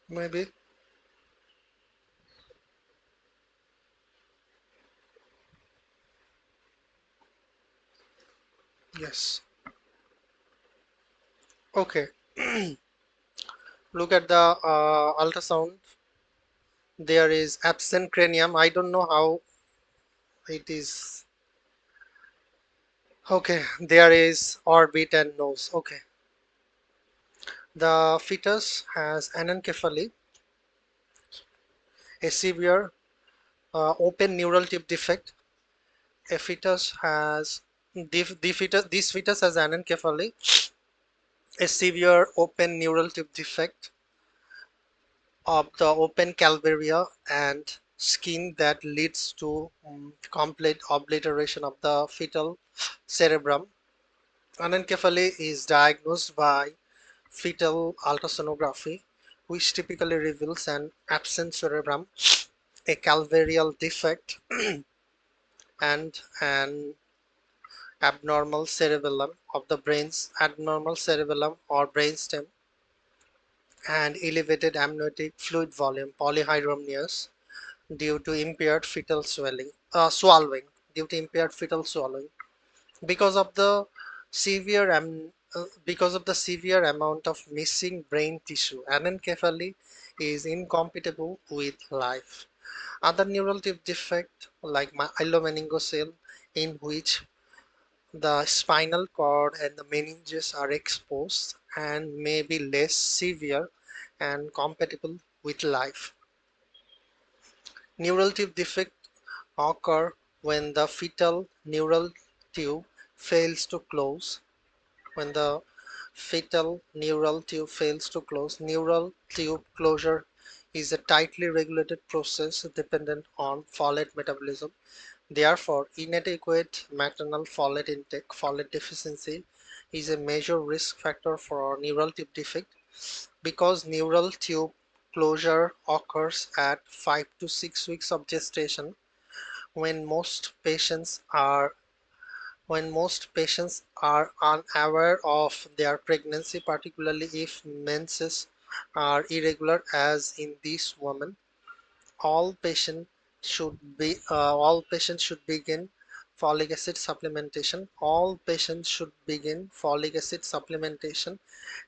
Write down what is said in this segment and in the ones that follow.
maybe. Yes. Okay. Look at the ultrasound. There is absent cranium. I don't know how it is. Okay, there is orbit and nose. Okay. The fetus has anencephaly, a severe open neural tube defect. A fetus has this fetus has anencephaly, a severe open neural tube defect of the open calvaria and skin that leads to complete obliteration of the fetal cerebrum. Anencephaly is diagnosed by fetal ultrasonography, which typically reveals an absent cerebrum, a calvarial defect, and an abnormal cerebellum of the brain's abnormal cerebellum or brainstem, and elevated amniotic fluid volume polyhydramnios due to impaired fetal swallowing due to impaired fetal swallowing because of the severe amount of missing brain tissue. Anencephaly is incompatible with life. Other neural tube defect like myelomeniingocele, in which the spinal cord and the meninges are exposed and may be less severe and compatible with life. Neural tube defect occur when the fetal neural tube fails to close. When the fetal neural tube fails to close, neural tube closure is a tightly regulated process dependent on folate metabolism. Therefore, inadequate maternal folate intake, folate deficiency, is a major risk factor for neural tube defect. Because neural tube closure occurs at 5 to 6 weeks of gestation, when most patients are unaware of their pregnancy, particularly if menses are irregular as in this woman, all patients all patients should begin folic acid supplementation. All patients should begin folic acid supplementation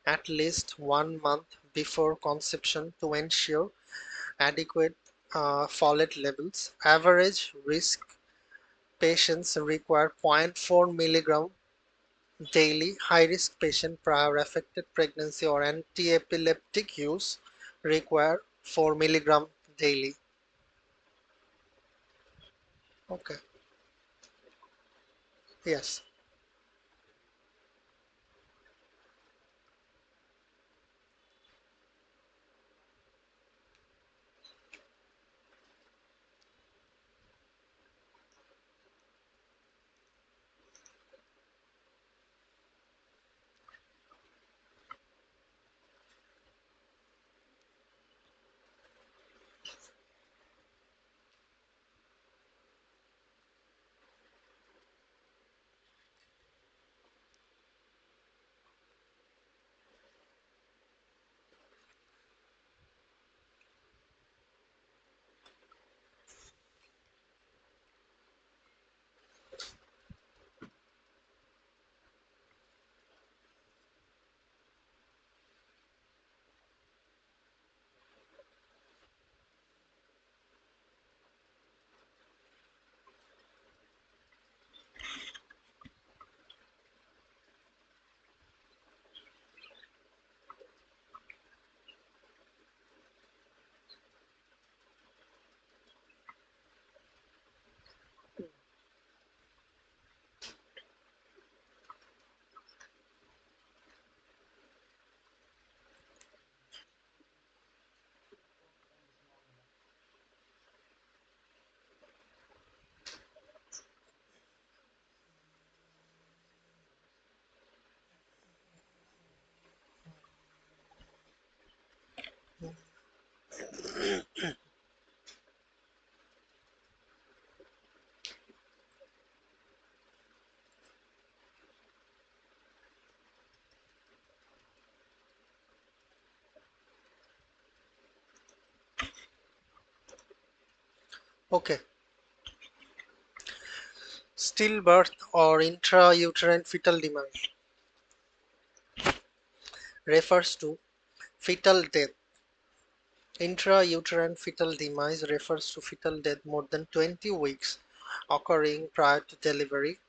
at least 1 month before conception to ensure adequate folate levels. Average risk patients require 0.4 milligram daily. High risk patient prior affected pregnancy or anti-epileptic use require 4 milligram daily. Okay. Yes. Okay, stillbirth or intrauterine fetal demise refers to fetal death. Intrauterine fetal demise refers to fetal death more than 20 weeks occurring prior to delivery.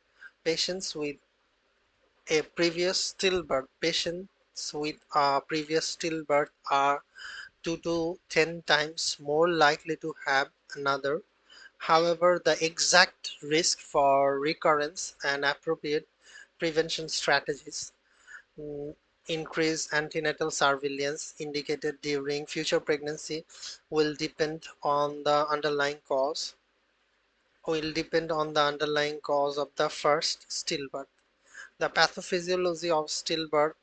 Patients with Patients with a previous stillbirth are 2 to 10 times more likely to have another. However, the exact risk for recurrence and appropriate prevention strategies, mm, increased antenatal surveillance indicated during future pregnancy will depend on the underlying cause of the first stillbirth. The pathophysiology of stillbirth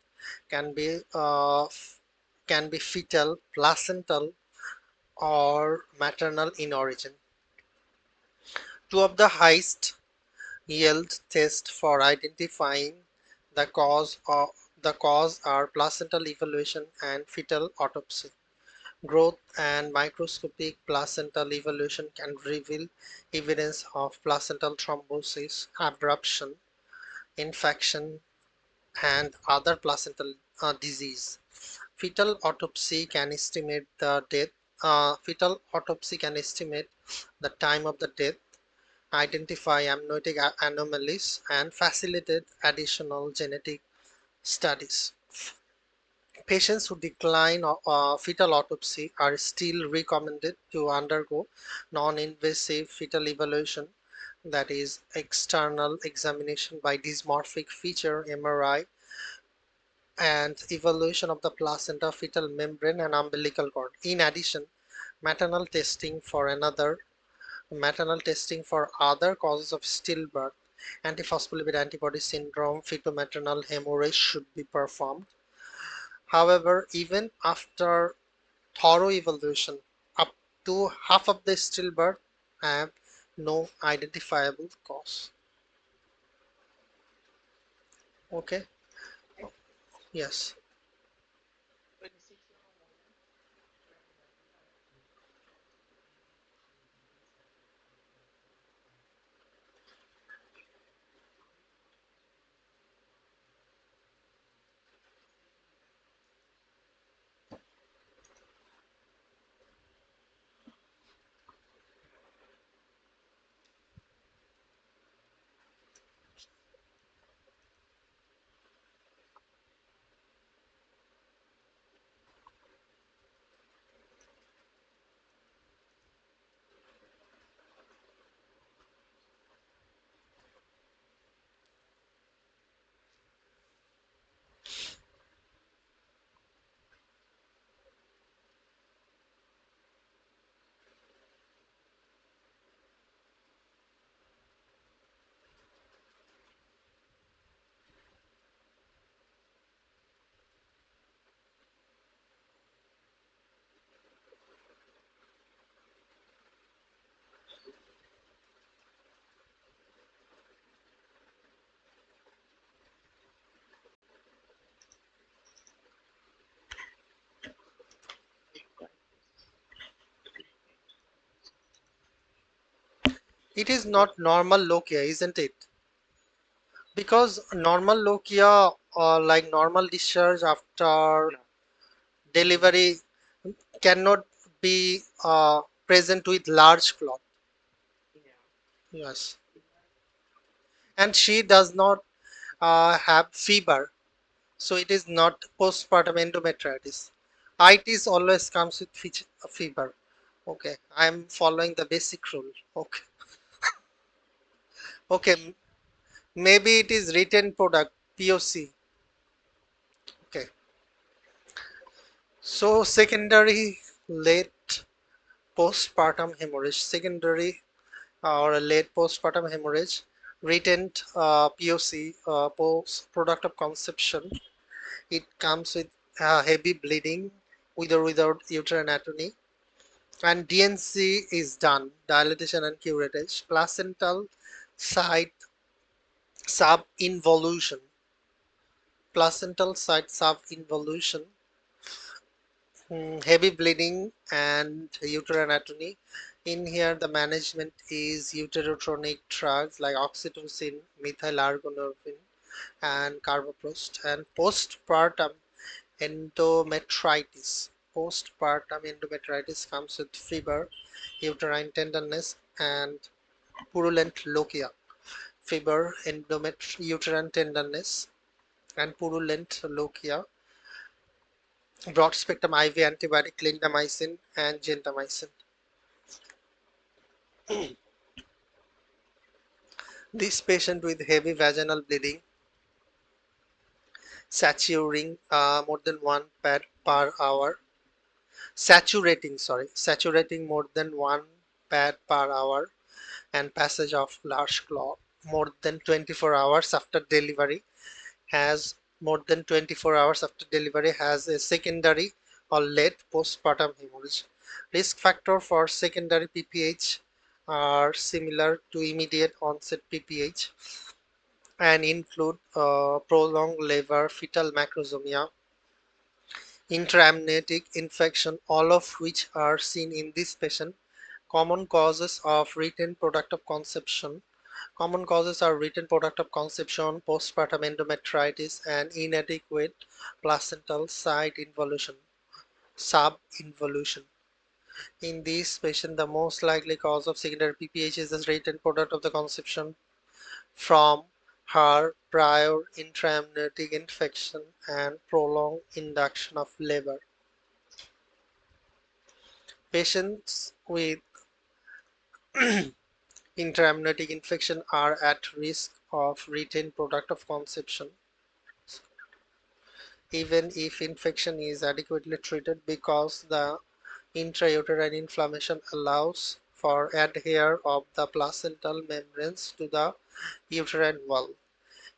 can be fetal, placental, or maternal in origin. Two of the highest yield tests for identifying the cause are placental evaluation and fetal autopsy. Growth and microscopic placental evaluation can reveal evidence of placental thrombosis, abruption, infection, and other placental disease. Fetal autopsy can estimate the death. Fetal autopsy can estimate the time of the death, identify amniotic anomalies, and facilitate additional genetic studies. Patients who decline fetal autopsy are still recommended to undergo non-invasive fetal evaluation, that is, external examination by dysmorphic feature MRI and evaluation of the placenta, fetal membrane, and umbilical cord. In addition, maternal testing for another maternal testing for other causes of stillbirth, antiphospholipid antibody syndrome, fetal-maternal hemorrhage should be performed. However, even after thorough evaluation, up to half of the stillbirth have no identifiable cause. Okay, yes. It is not normal lochia, isn't it? Because normal lochia or like normal discharge after delivery cannot be present with large clot. Yes, and she does not have fever, so it is not postpartum endometritis. Itis always comes with fever. Okay, I am following the basic rule. Okay, okay, maybe it is written product POC. Okay, so secondary late postpartum hemorrhage, secondary or a late postpartum hemorrhage, written POC, post product of conception. It comes with heavy bleeding with or without uterine atony, and DNC is done, dilatation and curettage, placental site subinvolution, placental site subinvolution, heavy bleeding and uterine atony. In here, the management is uterotonic drugs like oxytocin, methyl argonorphine, and carboprost. And postpartum endometritis. Postpartum endometritis comes with fever, uterine tenderness, and purulent lochia. Fever, uterine tenderness, and purulent lochia. Broad spectrum IV antibiotic clindamycin and gentamicin. This patient with heavy vaginal bleeding, saturating more than 1 pad per hour, saturating more than 1 pad per hour, and passage of large clot more than 24 hours after delivery has a secondary or late postpartum hemorrhage. Risk factor for secondary PPH are similar to immediate onset PPH and include prolonged labor, fetal macrosomia, intraamniotic infection, all of which are seen in this patient. Common causes of retained product of conception. Common causes are retained product of conception, postpartum endometritis, and inadequate placental site involution, subinvolution. In this patient, the most likely cause of secondary PPH is the retained product of the conception from her prior intraamniotic infection and prolonged induction of labor. Patients with intraamniotic infection are at risk of retained product of conception even if infection is adequately treated because the intrauterine inflammation allows for adhere of the placental membranes to the uterine wall.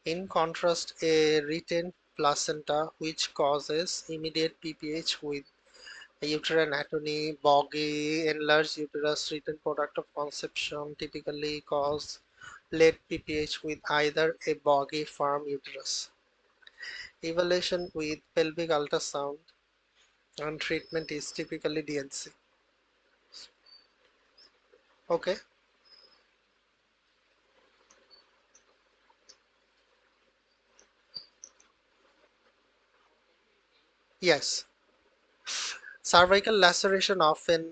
In contrast, a retained placenta which causes immediate PPH with uterine atony, boggy, enlarged uterus, retained product of conception typically cause late PPH with either a boggy firm uterus. Evaluation with pelvic ultrasound and treatment is typically DNC. Okay, yes. Cervical laceration often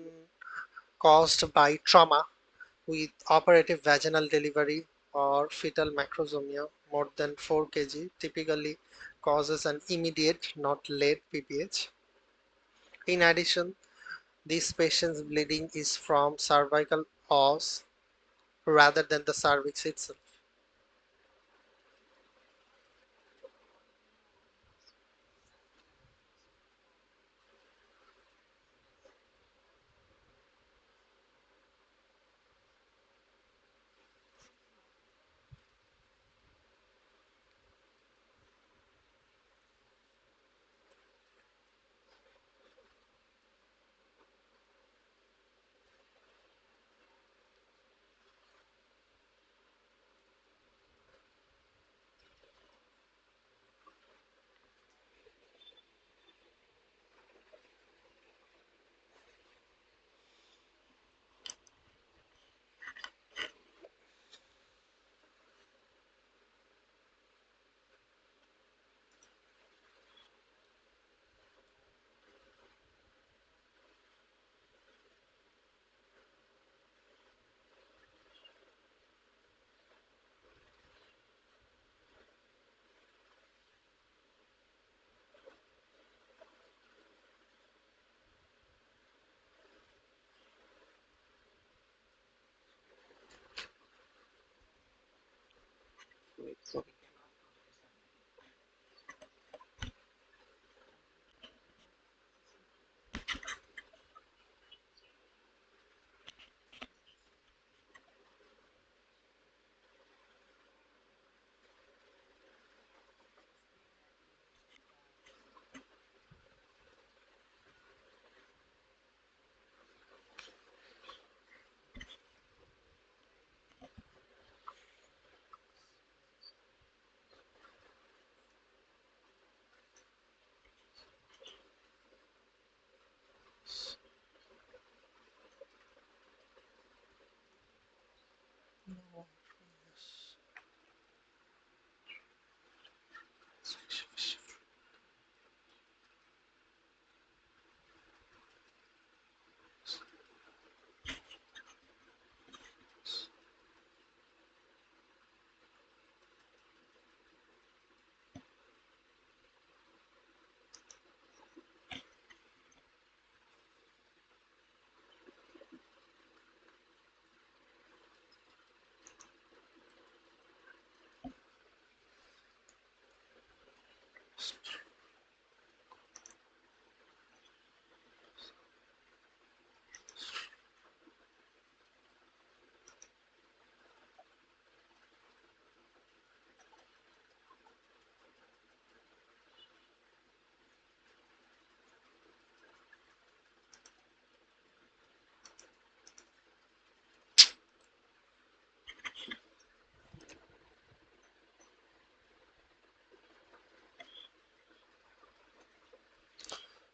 caused by trauma with operative vaginal delivery or fetal macrosomia more than 4 kg typically causes an immediate, not late PPH. In addition, this patient's bleeding is from cervical os rather than the cervix itself.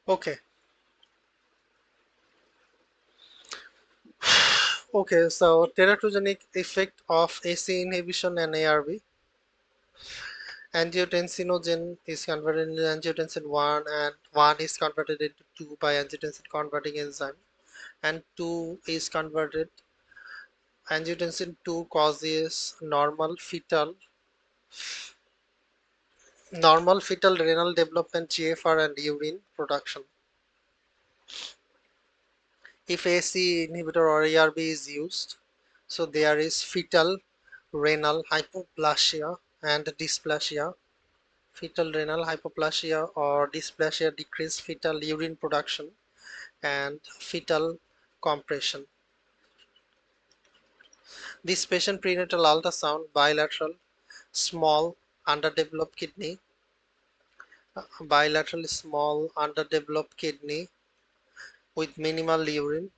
Okay. Okay, so teratogenic effect of AC inhibition and ARB. Angiotensinogen is converted into angiotensin 1 and 1 is converted into 2 by angiotensin converting enzyme and 2 is converted. Angiotensin 2 causes normal fetal renal development, GFR and urine production. If AC inhibitor or ARB is used, so there is fetal renal hypoplasia and dysplasia. Fetal renal hypoplasia or dysplasia decrease fetal urine production and fetal compression. This patient prenatal ultrasound bilateral small underdeveloped kidney, bilateral small underdeveloped kidney with minimal urine,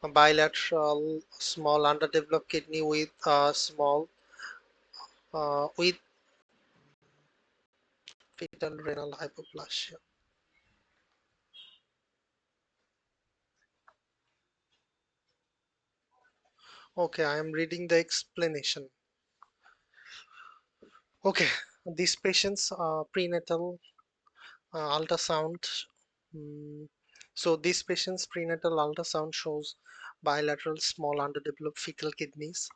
a bilateral small underdeveloped kidney with small with fetal renal hypoplasia. Okay, I am reading the explanation. Okay, these patients prenatal ultrasound. mm, so this patient's prenatal ultrasound shows bilateral small underdeveloped fetal kidneys,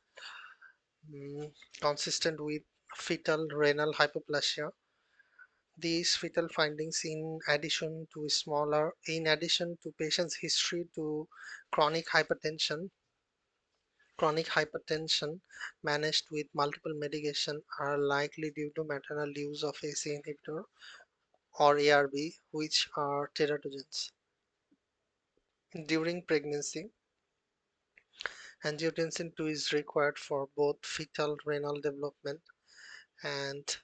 consistent with fetal renal hypoplasia. These fetal findings, in addition to patient's history to chronic hypertension, chronic hypertension managed with multiple medication, are likely due to maternal use of AC inhibitor or ARB, which are teratogens. During pregnancy, angiotensin 2 is required for both fetal renal development and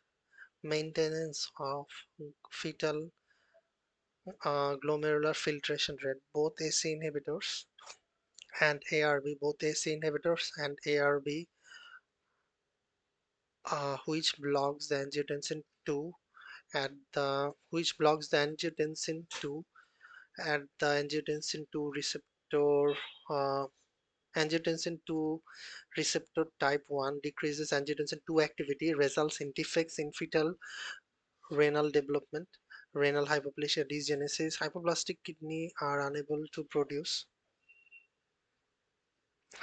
maintenance of fetal glomerular filtration rate. Both AC inhibitors and ARB, both AC inhibitors and ARB, which blocks the angiotensin 2 at the which blocks the angiotensin 2 at the angiotensin 2 receptor. Angiotensin 2 receptor type 1 decreases angiotensin 2 activity, results in defects in fetal renal development, renal hypoplasia, dysgenesis. Hypoplastic kidney are unable to produce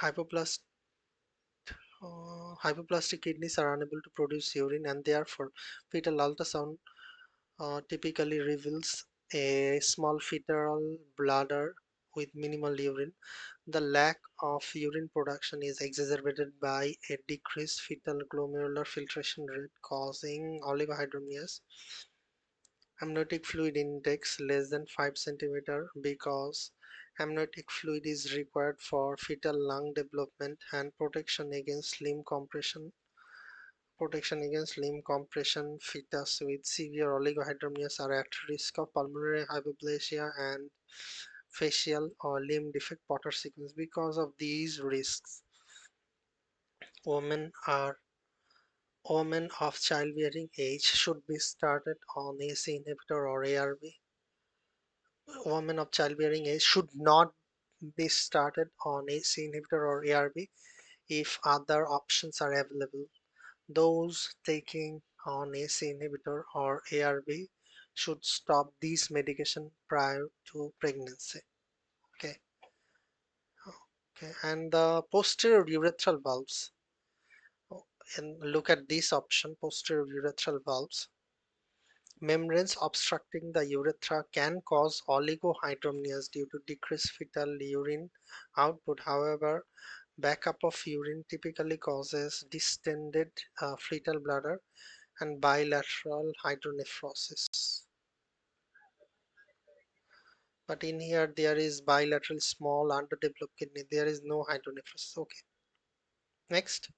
hypoplast hypoplastic kidneys are unable to produce urine, and therefore fetal ultrasound typically reveals a small fetal bladder with minimal urine. The lack of urine production is exacerbated by a decreased fetal glomerular filtration rate, causing oligohydramnias. Amniotic fluid index less than 5 centimeter, because amniotic fluid is required for fetal lung development and protection against limb compression. Fetus with severe oligohydramnias are at risk of pulmonary hypoplasia and facial or limb defect Potter sequence. Because of these risks, women are women of childbearing age should be started on AC inhibitor or ARB. Women of childbearing age should not be started on ACE inhibitor or ARB if other options are available. Those taking on ACE inhibitor or ARB should stop these medication prior to pregnancy. Okay, okay, and the posterior urethral valves. Oh, and look at this option, posterior urethral valves. Membranes obstructing the urethra can cause oligohydramnios due to decreased fetal urine output. However, backup of urine typically causes distended fetal bladder and bilateral hydronephrosis. But in here there is bilateral small underdeveloped kidney. There is no hydronephrosis. Okay. Next.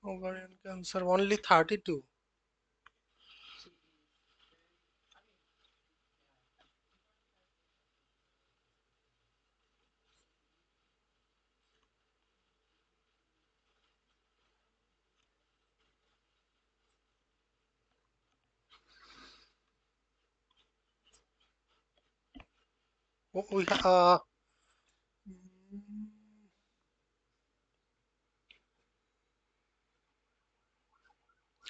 Ovarian cancer only 32. We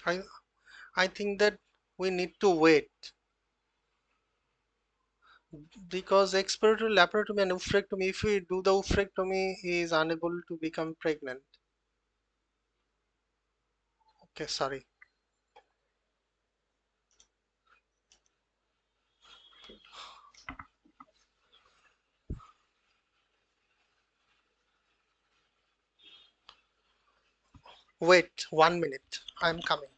I I think that we need to wait because expiratory laparotomy and oophorectomy, if we do the oophorectomy, he is unable to become pregnant. Okay, sorry. Wait 1 minute. I'm coming.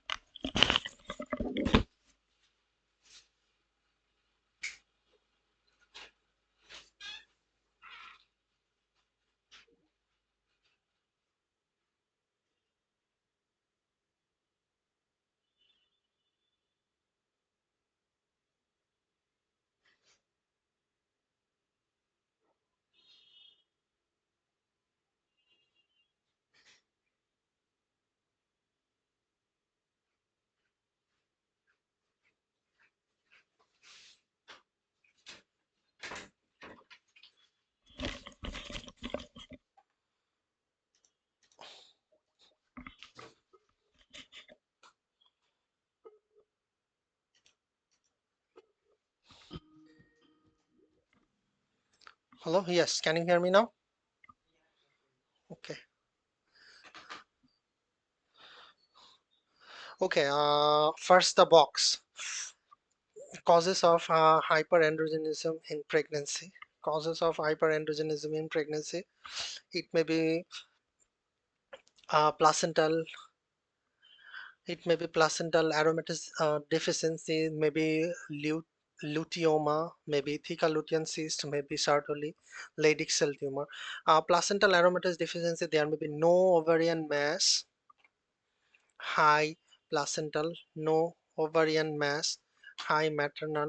Hello? Yes, can you hear me now? Okay. Okay, first the box. Causes of hyperandrogenism in pregnancy. Causes of hyperandrogenism in pregnancy. It may be placental It may be placental aromatase deficiency, maybe luteoma, maybe theca lutein cyst, maybe Sertoli Leydig cell tumor. Placental aromatase deficiency, there may be no ovarian mass, high placental, no ovarian mass, high maternal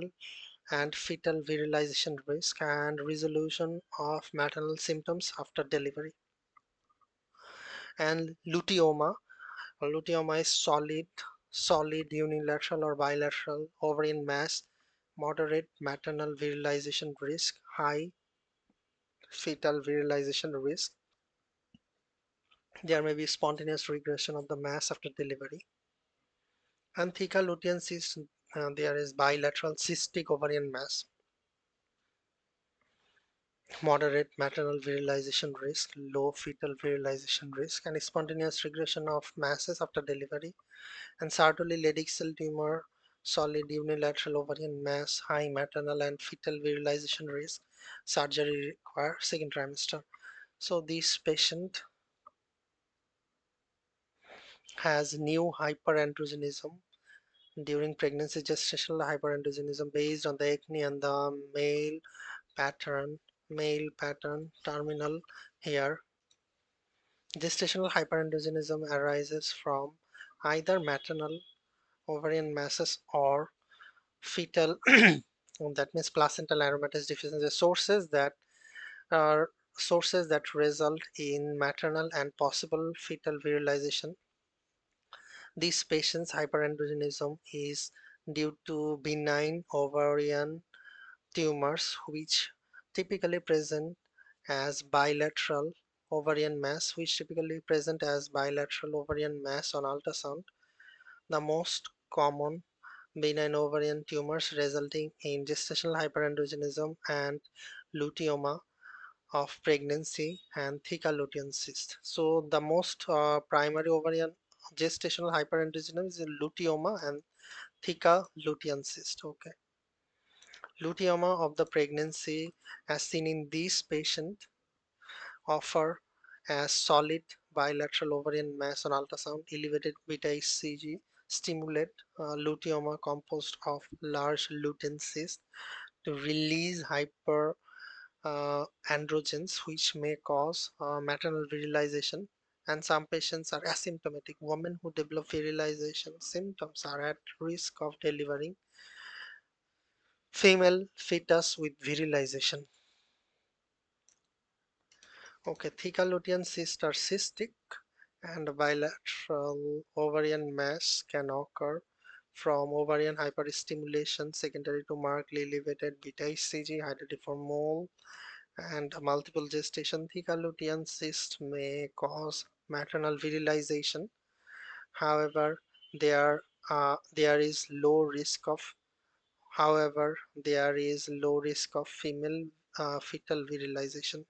and fetal virilization risk, and resolution of maternal symptoms after delivery. And luteoma is solid unilateral or bilateral ovarian mass, moderate maternal virilization risk, high fetal virilization risk. There may be spontaneous regression of the mass after delivery. And theca lutein cyst, there is bilateral cystic ovarian mass, moderate maternal virilization risk, low fetal virilization risk, and spontaneous regression of masses after delivery. And Sertoli Leydig cell tumor, solid unilateral ovarian mass, high maternal and fetal virilization risk, surgery required second trimester. So this patient has new hyperandrogenism during pregnancy, gestational hyperandrogenism based on the acne and the pattern, male pattern terminal hair. Gestational hyperandrogenism arises from either maternal ovarian masses or fetal that means placental aromatase deficiency are sources that result in maternal and possible fetal virilization. These patients hyperandrogenism is due to benign ovarian tumors which typically present as bilateral ovarian mass on ultrasound. The most common benign ovarian tumors resulting in gestational hyperandrogenism and luteoma of pregnancy and theca lutein cyst. So the most primary ovarian gestational hyperandrogenism is luteoma and theca lutein cyst. Okay, luteoma of the pregnancy, as seen in this patient, offer as solid bilateral ovarian mass on ultrasound. Elevated beta HCG stimulate luteoma composed of large lutein cysts to release hyper androgens which may cause maternal virilization, and some patients are asymptomatic. Women who develop virilization symptoms are at risk of delivering female fetus with virilization. Okay, theca lutein cysts are cystic and bilateral ovarian mass can occur from ovarian hyperstimulation secondary to markedly elevated beta HCG, hydatidiform mole, and multiple gestation. Theca lutein cyst may cause maternal virilization. However, there is low risk of female fetal virilization.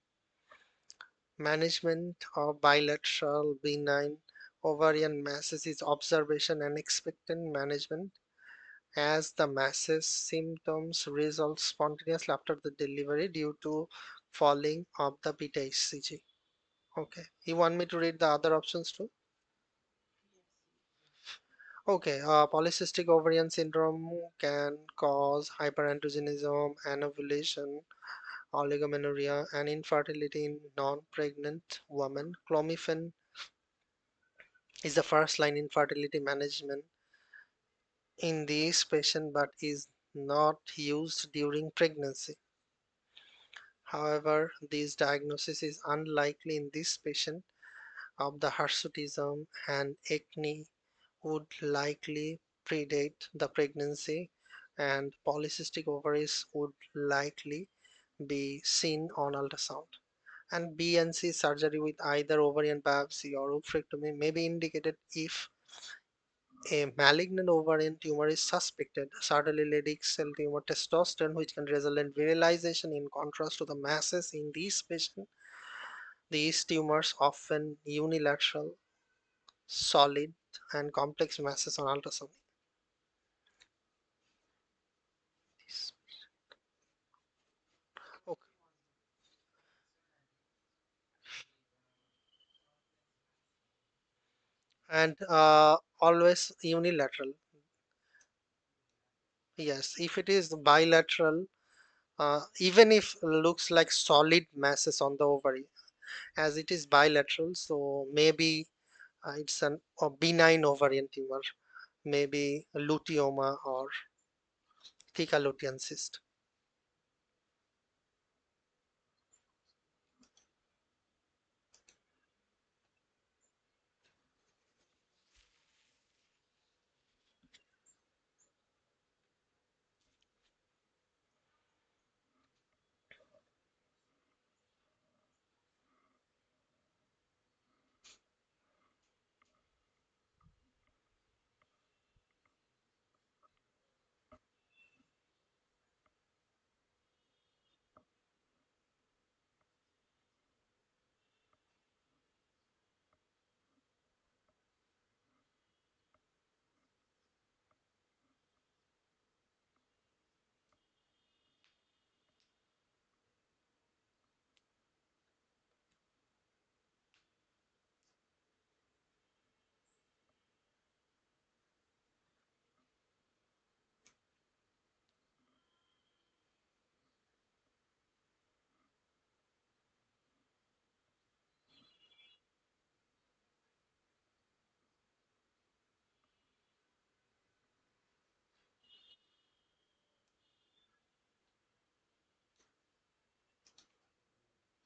Management of bilateral benign ovarian masses is observation and expectant management, as the masses symptoms resolve spontaneously after the delivery due to falling of the beta HCG. Okay, you want me to read the other options too? Okay, polycystic ovarian syndrome can cause hyperandrogenism, anovulation, oligomenorrhea, and infertility in non-pregnant women. Clomiphene is the first line infertility management in these patients but is not used during pregnancy. However, this diagnosis is unlikely in this patient of the hirsutism, and acne would likely predate the pregnancy, and polycystic ovaries would likely be seen on ultrasound. And B and C surgery with either ovarian biopsy or oophorectomy may be indicated if a malignant ovarian tumor is suspected. Certainly Leydig cell tumor testosterone, which can result in virilization in contrast to the masses in these patients. These tumors often unilateral, solid, and complex masses on ultrasound. Okay. And always unilateral. Yes, if it is bilateral, even if looks like solid masses on the ovary, as it is bilateral, so maybe it's a benign ovarian tumor, maybe a luteoma or theca lutein cyst.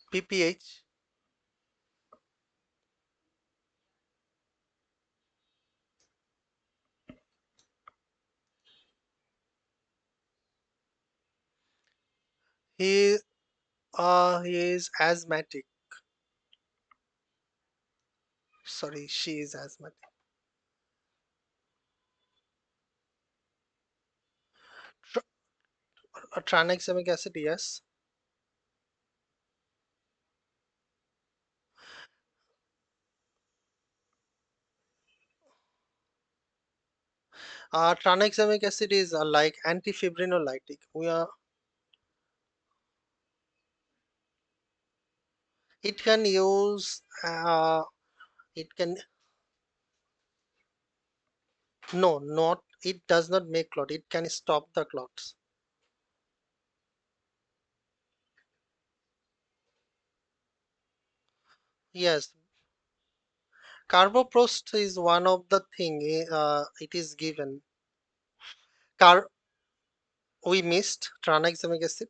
PPH, he he is asthmatic. Sorry, she is asthmatic. Tr Tranexamic acid, yes. Tranexamic acid is like antifibrinolytic. It can use it can no, not it does not make clot. It can stop the clots. Yes, carboprost is one of the thing. It is given. Car We missed tranexamic acid.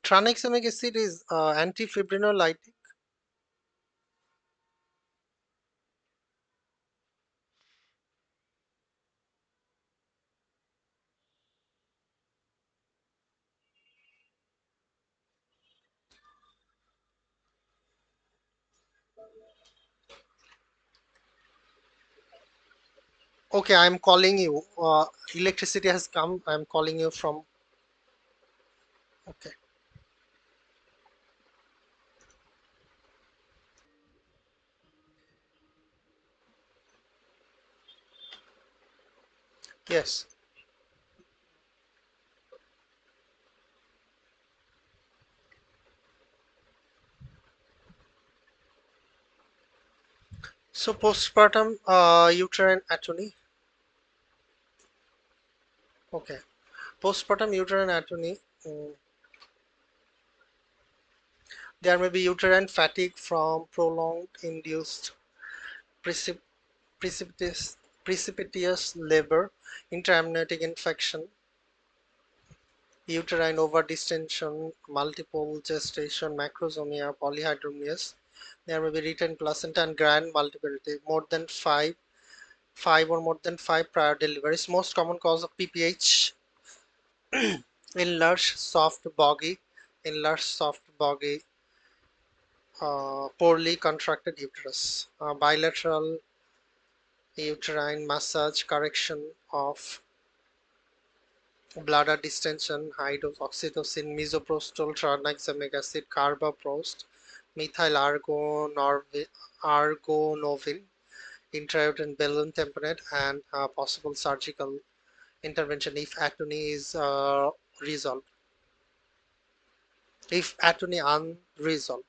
Tranexamic acid is antifibrinolytic. Okay, I'm calling you. Electricity has come. I'm calling you from. Okay. Yes. So postpartum uterine atony. Okay. Postpartum uterine atony. There may be uterine fatigue from prolonged induced precip precipitous precipitous labor, intraamniotic infection, uterine overdistension, multiple gestation, macrosomia, polyhydramnios. There may be retained placenta and grand multiplicity. Five or more than five prior deliveries. Most common cause of PPH: enlarged soft boggy, enlarged soft boggy, poorly contracted uterus, bilateral uterine massage, correction of bladder distension, high dose oxytocin, misoprostol, tranexamic acid, carbaprost, methyl argonovin, intrauterine balloon tamponade, and possible surgical intervention if atony is resolved. if atony unresolved.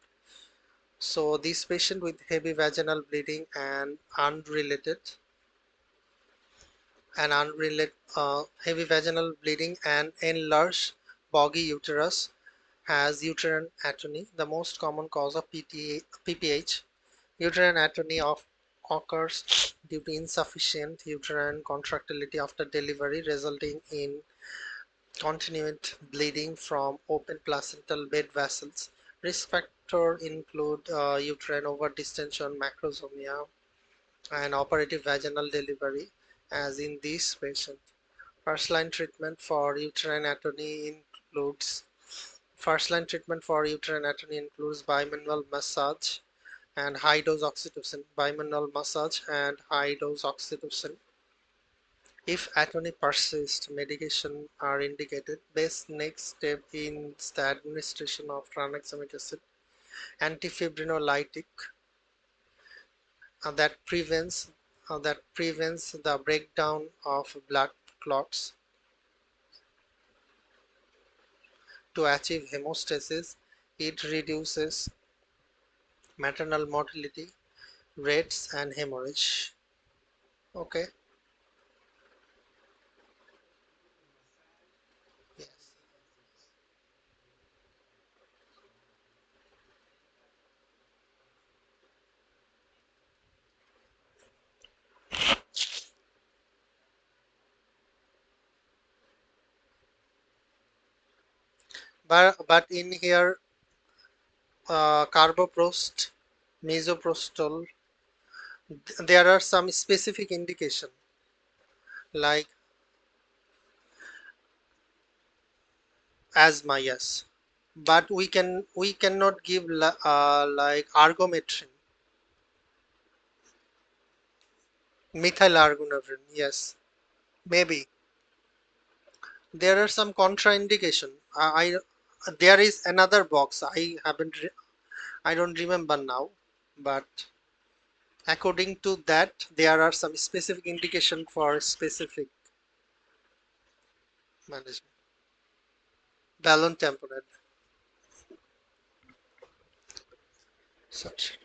So this patient with heavy vaginal bleeding and unrelated heavy vaginal bleeding and enlarged boggy uterus has uterine atony, the most common cause of PPH. Uterine atony occurs due to insufficient uterine contractility after delivery, resulting in continued bleeding from open placental bed vessels. Risk factors include uterine overdistension, macrosomia, and operative vaginal delivery, as in this patient. First-line treatment for uterine atony includes bimanual massage and high-dose oxytocin. Bimanual massage and high-dose oxytocin. If atony persists, medication are indicated. Best next step is the administration of tranexamic acid, antifibrinolytic, that prevents the breakdown of blood clots. To achieve hemostasis, it reduces maternal mortality rates and hemorrhage. Okay. Yes. But in here, carboprost, misoprostol, there are some specific indication like asthma, yes. But we cannot give like argometrin, methyl argometrin, yes, maybe. There are some contraindication. There is another box. I don't remember now, but according to that, there are some specific indication for specific management. Balloon tamponade. Such.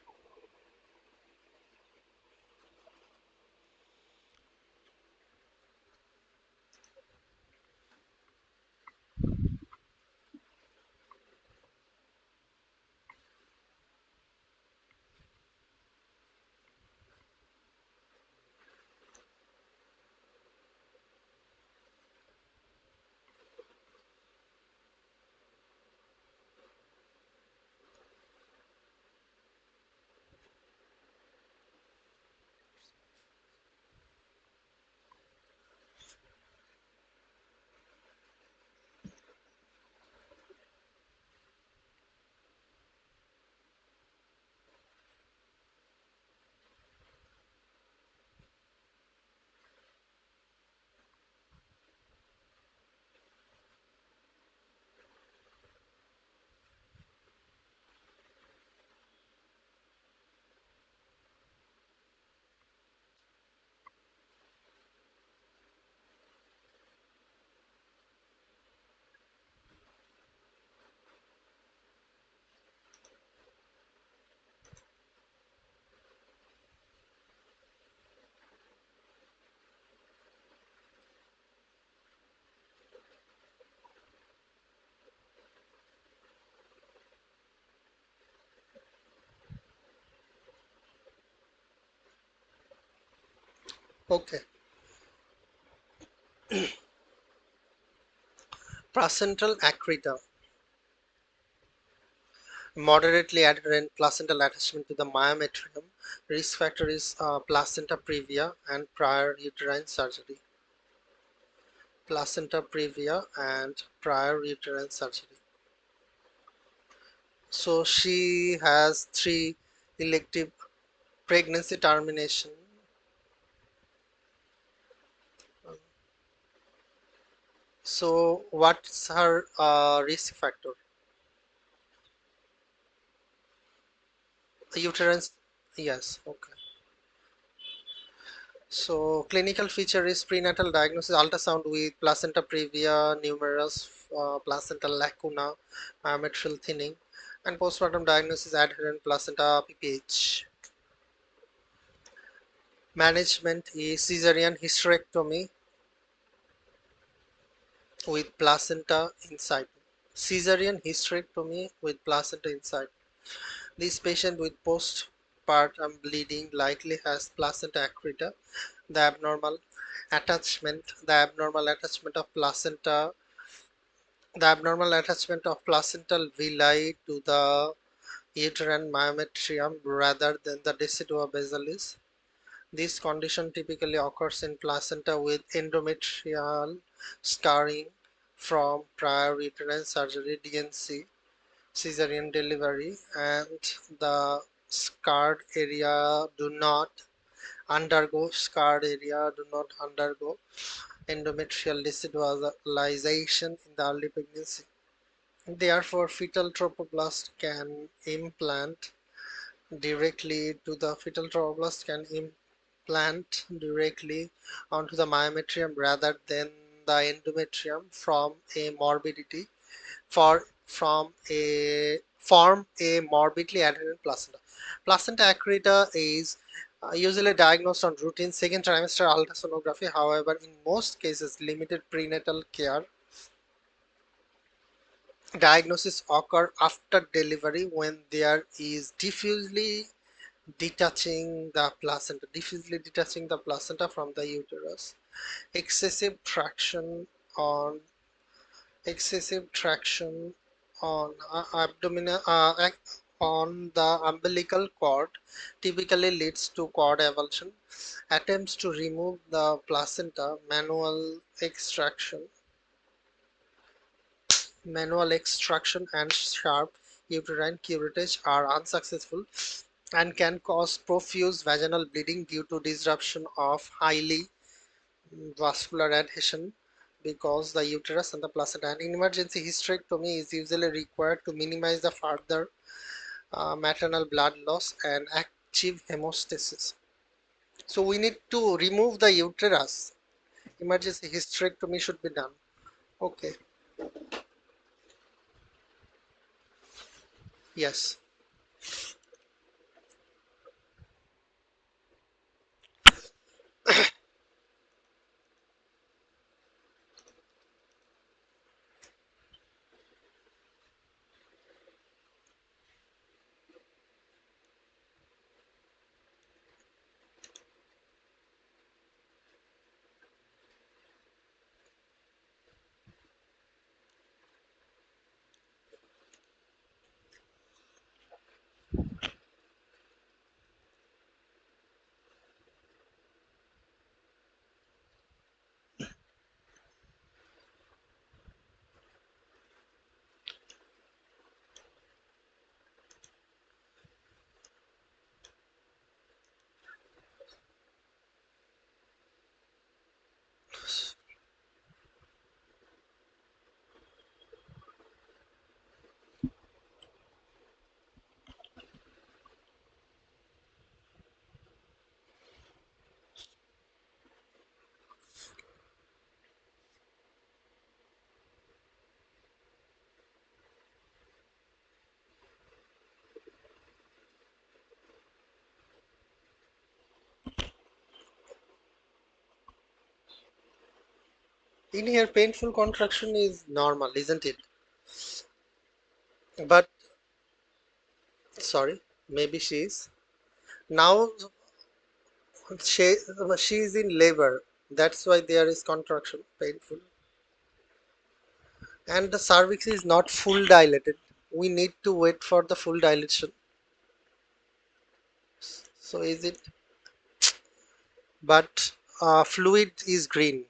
Okay. Placental accreta. Moderately adherent placental attachment to the myometrium. Risk factor is placenta previa and prior uterine surgery. Placenta previa and prior uterine surgery. So she has 3 elective pregnancy termination. So what's her risk factor? Uterine, yes, okay. So clinical feature is prenatal diagnosis, ultrasound with placenta previa, numerous placental lacuna, myometrial thinning, and postpartum diagnosis adherent placenta PPH. Management is caesarean hysterectomy with placenta inside. Caesarean hysterectomy with placenta inside. This patient with postpartum bleeding likely has placenta accreta. The abnormal attachment of placental villi to the uterine myometrium rather than the decidua basalis. This condition typically occurs in placenta with endometrial scarring from prior uterine surgery (DNC) cesarean delivery, and the scarred area do not undergo endometrial decidualization in the early pregnancy. Therefore, fetal trophoblast can implant directly onto the myometrium rather than the endometrium form a morbidly adherent placenta. Placenta accreta is usually diagnosed on routine second trimester ultrasonography. However, in most cases, limited prenatal care diagnosis occur after delivery when there is diffusely detaching the placenta from the uterus. Excessive traction on excessive traction on abdominal on the umbilical cord typically leads to cord avulsion. Attempts to remove the placenta, manual extraction and sharp uterine curettage are unsuccessful and can cause profuse vaginal bleeding due to disruption of highly vascular adhesion because the uterus and the placenta. An emergency hysterectomy is usually required to minimize the further maternal blood loss and achieve hemostasis. So we need to remove the uterus. Emergency hysterectomy should be done. Okay. Yes. In here, painful contraction is normal, isn't it? But sorry, maybe she is. Now she she is in labor. That's why there is contraction, painful. And the cervix is not full dilated. We need to wait for the full dilation. So is it? But fluid is green.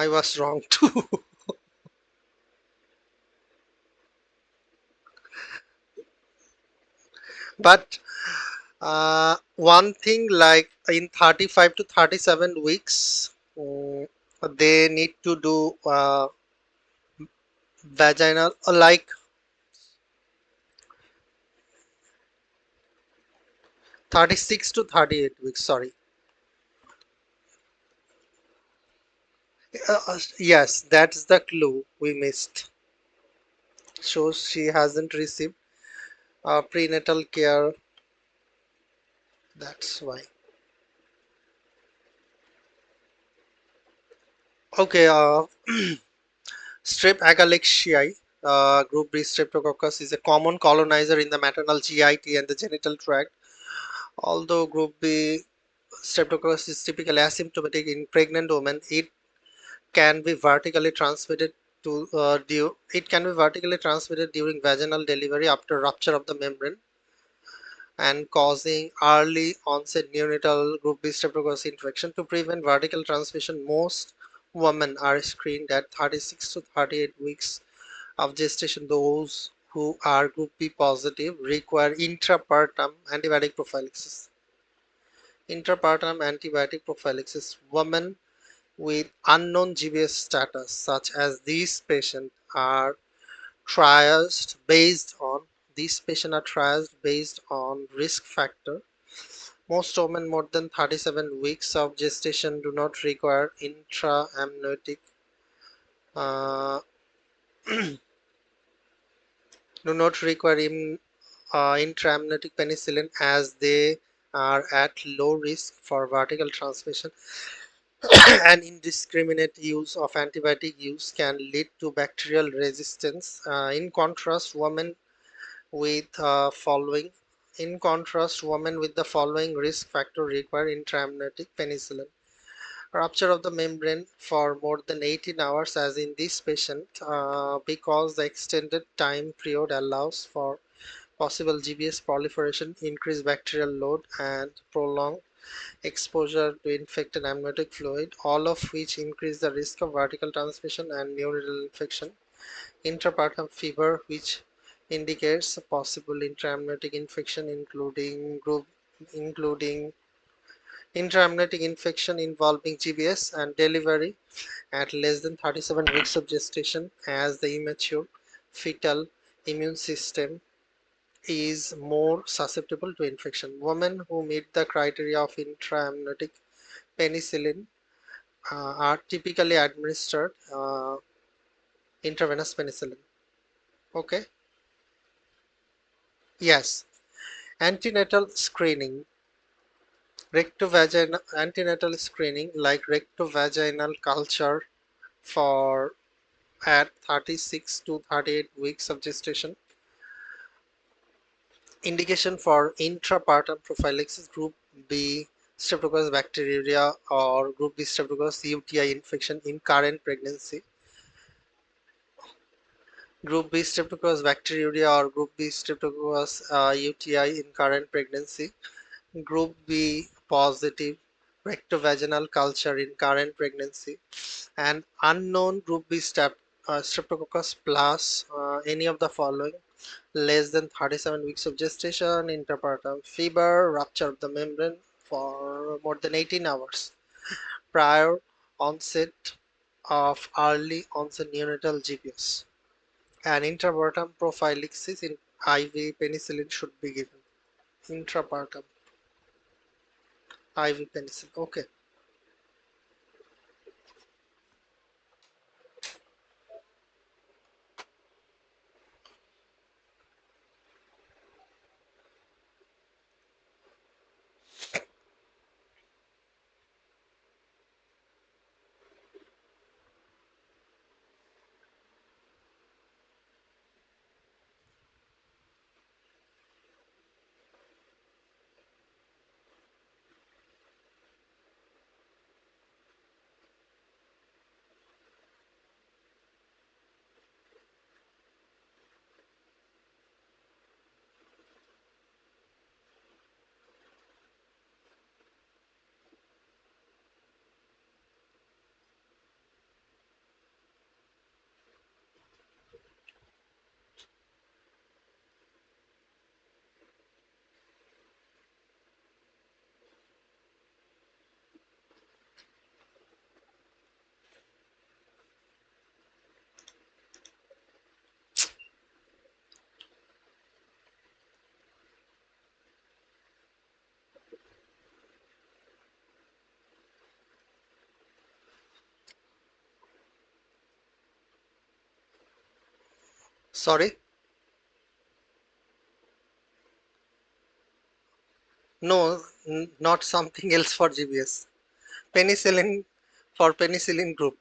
I was wrong too. But one thing like in 35 to 37 weeks, they need to do vaginal, like 36 to 38 weeks, sorry. Yes, that's the clue we missed. Shows she hasn't received prenatal care. That's why. Okay, Strep agalactiae, group B streptococcus, is a common colonizer in the maternal GIT and the genital tract. Although group B streptococcus is typically asymptomatic in pregnant women, can be vertically transmitted it can be vertically transmitted during vaginal delivery after rupture of the membrane and causing early onset neonatal group B streptococcus infection. To prevent vertical transmission, most women are screened at 36 to 38 weeks of gestation. Those who are group B positive require intrapartum antibiotic prophylaxis. Intrapartum antibiotic prophylaxis. Women with unknown GBS status, such as these patients, are triaged based on risk factor. Most women more than 37 weeks of gestation do not require uh, intraamniotic penicillin, as they are at low risk for vertical transmission. And indiscriminate use of antibiotic use can lead to bacterial resistance. With following women with the following risk factor require intraamniotic penicillin: rupture of the membrane for more than 18 hours, as in this patient, because the extended time period allows for possible GBS proliferation, increased bacterial load, and prolonged exposure to infected amniotic fluid, all of which increase the risk of vertical transmission and neonatal infection. Intrapartum fever, which indicates a possible intraamniotic infection, including intraamniotic infection involving GBS, and delivery at less than 37 weeks of gestation, as the immature fetal immune system is more susceptible to infection. Women who meet the criteria of intraamniotic penicillin are typically administered intravenous penicillin. Okay. Yes. Antenatal screening. Rectovaginal antenatal screening, like rectovaginal culture for at 36 to 38 weeks of gestation. Indication for intrapartum prophylaxis: group B streptococcus bacteria or group B streptococcus UTI infection in current pregnancy. Group B streptococcus bacteria or group B streptococcus UTI in current pregnancy. Group B positive rectovaginal culture in current pregnancy. And unknown group B streptococcus plus any of the following: less than 37 weeks of gestation, interpartum fever, rupture of the membrane for more than 18 hours, prior onset of early onset neonatal GBS, and intrapartum prophylaxis in IV penicillin should be given. Intrapartum IV penicillin. Okay. Sorry, no, not something else for GBS. Penicillin for penicillin group.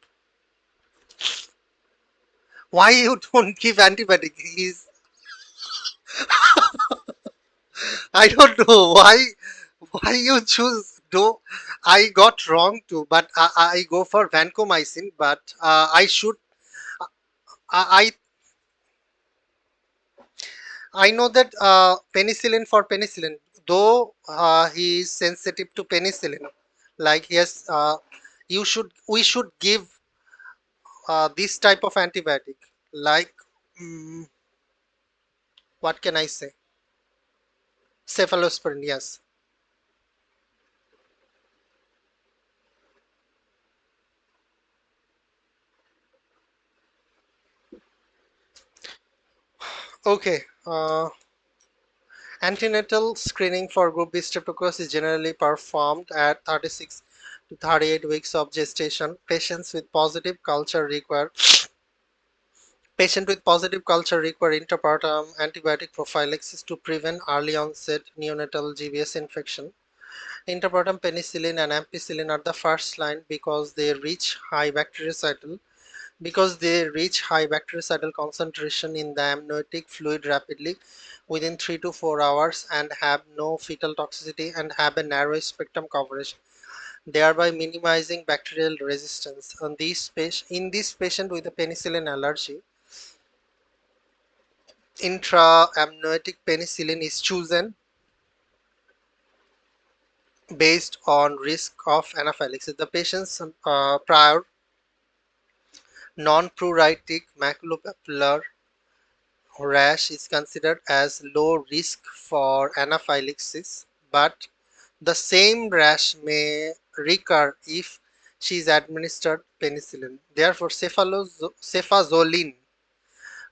Why you don't give antibiotic? I don't know why you choose. Do I got wrong too? But I go for vancomycin. But I should. I I know that penicillin for penicillin. Though he is sensitive to penicillin, like yes, we should give this type of antibiotic. Like mm, what can I say? Cephalosporin. Yes. Okay. Antenatal screening for group B streptococcus is generally performed at 36 to 38 weeks of gestation. Patient with positive culture require interpartum antibiotic prophylaxis to prevent early onset neonatal GBS infection. Interpartum penicillin and ampicillin are the first line because they reach high bactericidal concentration in the amniotic fluid rapidly within 3 to 4 hours and have no fetal toxicity and have a narrow spectrum coverage, thereby minimizing bacterial resistance. In this patient with a penicillin allergy, intraamniotic penicillin is chosen based on risk of anaphylaxis. The patient's prior non-pruritic maculopapular rash is considered as low risk for anaphylaxis, but the same rash may recur if she is administered penicillin. Therefore, cefazolin,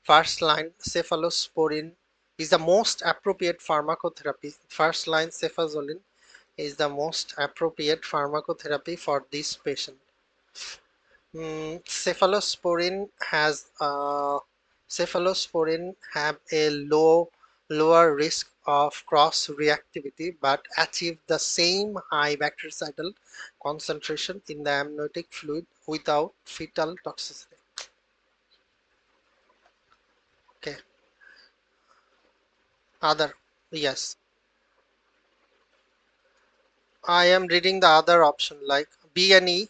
first line cephalosporin, is the most appropriate pharmacotherapy. First line cefazolin is the most appropriate pharmacotherapy for this patient. Cephalosporin has cephalosporin have a lower risk of cross reactivity but achieve the same high bactericidal concentration in the amniotic fluid without fetal toxicity. Okay, other, yes, I am reading the other option like B and E.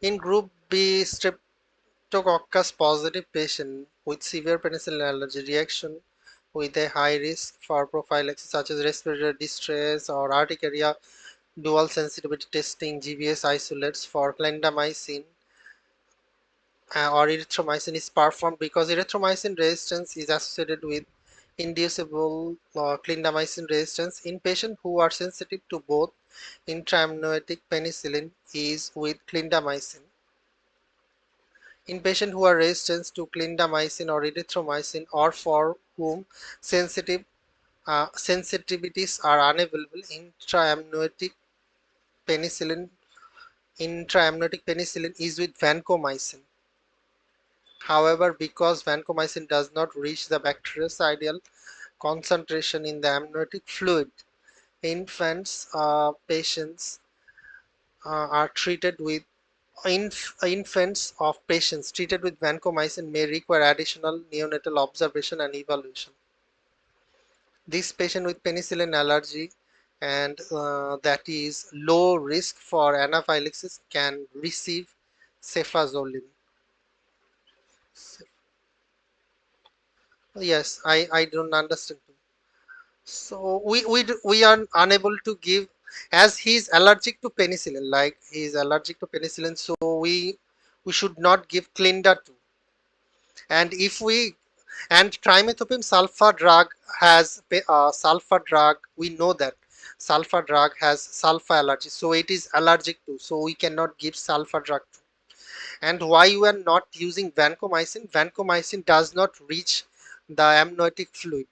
In group B, Streptococcus positive patient with severe penicillin allergy reaction with a high risk for prophylaxis such as respiratory distress or urticaria, dual sensitivity testing, GBS isolates for clindamycin or erythromycin is performed because erythromycin resistance is associated with inducible clindamycin resistance in patients who are sensitive to both intraamniotic penicillin is with clindamycin. In patients who are resistant to clindamycin or erythromycin or for whom sensitive sensitivities are unavailable, penicillin intraamniotic penicillin is with vancomycin. However, because vancomycin does not reach the bactericidal concentration in the amniotic fluid, patients are treated with infants of patients treated with vancomycin may require additional neonatal observation and evaluation. This patient with penicillin allergy and that is low risk for anaphylaxis can receive cefazolin. Yes, I don't understand. So we are unable to give as he is allergic to penicillin, like he is allergic to penicillin, so we should not give Clinda too. And if we and trimethoprim sulfa drug has sulfa drug, we know that sulfa drug has sulfa allergy, so it is allergic to, so we cannot give sulfa drug too. And why we are not using vancomycin does not reach the amniotic fluid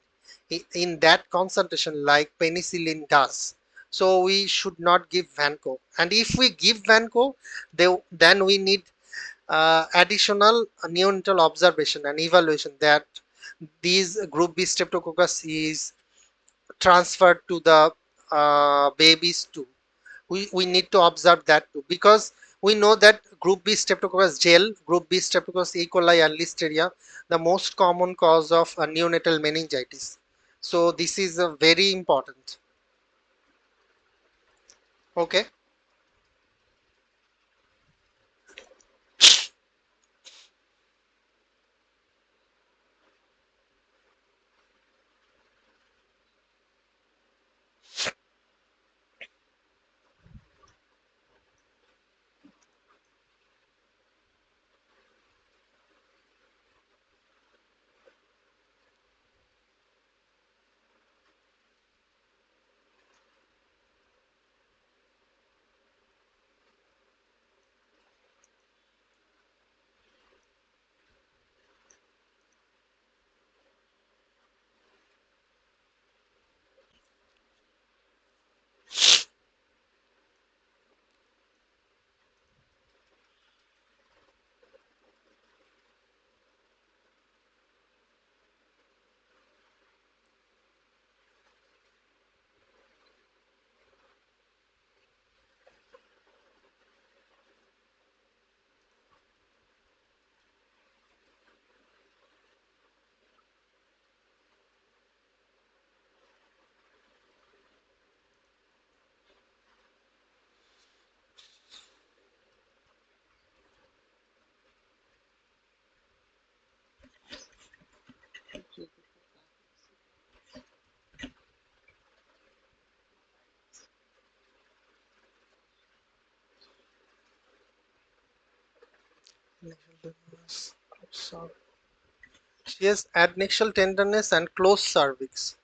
in that concentration like penicillin does, so we should not give vanco. And if we give vanco, then we need additional neonatal observation and evaluation, that these group B streptococcus is transferred to the babies too. We need to observe that too, because we know that group B streptococcus gel, group B streptococcus E. coli and listeria, the most common cause of neonatal meningitis. So this is very important. Okay. So she has adnexal tenderness and closed cervix.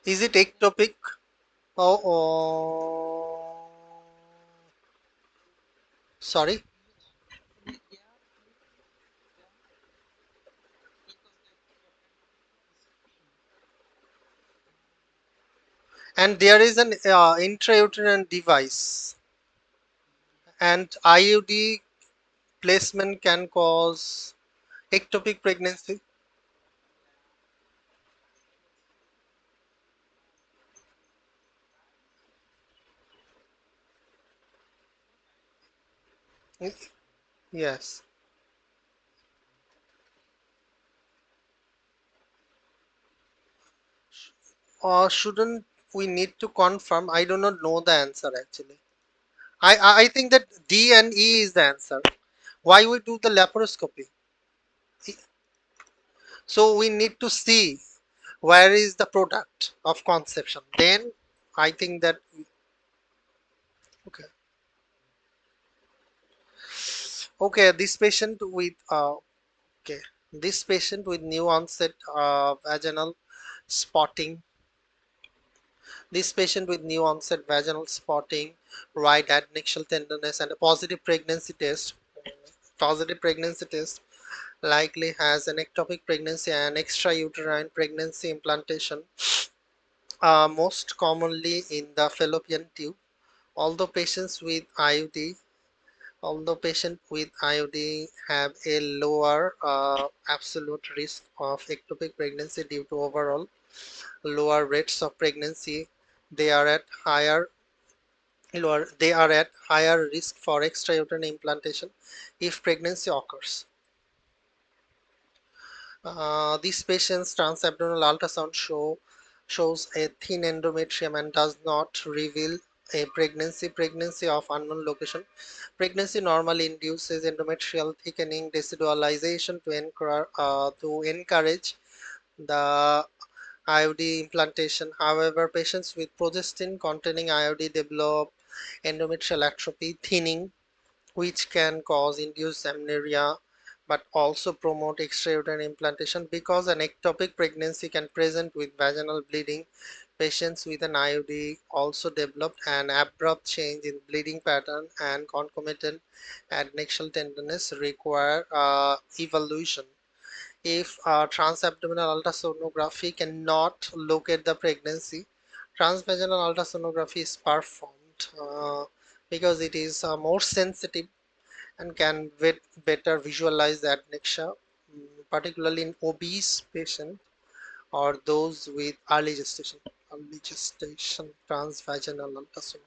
Is it ectopic? Oh, oh. Sorry. And there is an intrauterine device, and IUD placement can cause ectopic pregnancy. Yes. Or shouldn't we need to confirm? I do not know the answer actually. I think that D and E is the answer. Why we do the laparoscopy? So we need to see where is the product of conception. Then I think that okay. Okay, this patient with okay, this patient with new onset vaginal spotting. This patient with new onset vaginal spotting, right adnexal tenderness, and a positive pregnancy test likely has an ectopic pregnancy and extrauterine pregnancy implantation, most commonly in the fallopian tube. Although patients with IUD, although patients with IUD have a lower absolute risk of ectopic pregnancy due to overall lower rates of pregnancy, they are at higher they are at higher risk for extrauterine implantation if pregnancy occurs. These patients' transabdominal ultrasound shows a thin endometrium and does not reveal a pregnancy of unknown location. Pregnancy normally induces endometrial thickening decidualization to encourage the IUD implantation. However, patients with progestin containing IUD develop endometrial atrophy, thinning, which can cause induced amenorrhea but also promote extrauterine implantation. Because an ectopic pregnancy can present with vaginal bleeding, patients with an IUD also developed an abrupt change in bleeding pattern and concomitant adnexal tenderness require evaluation. If transabdominal ultrasonography cannot locate the pregnancy, transvaginal ultrasonography is performed. because it is more sensitive and can better visualize the adnexia, particularly in obese patients or those with early gestation transvaginal ultrasonography.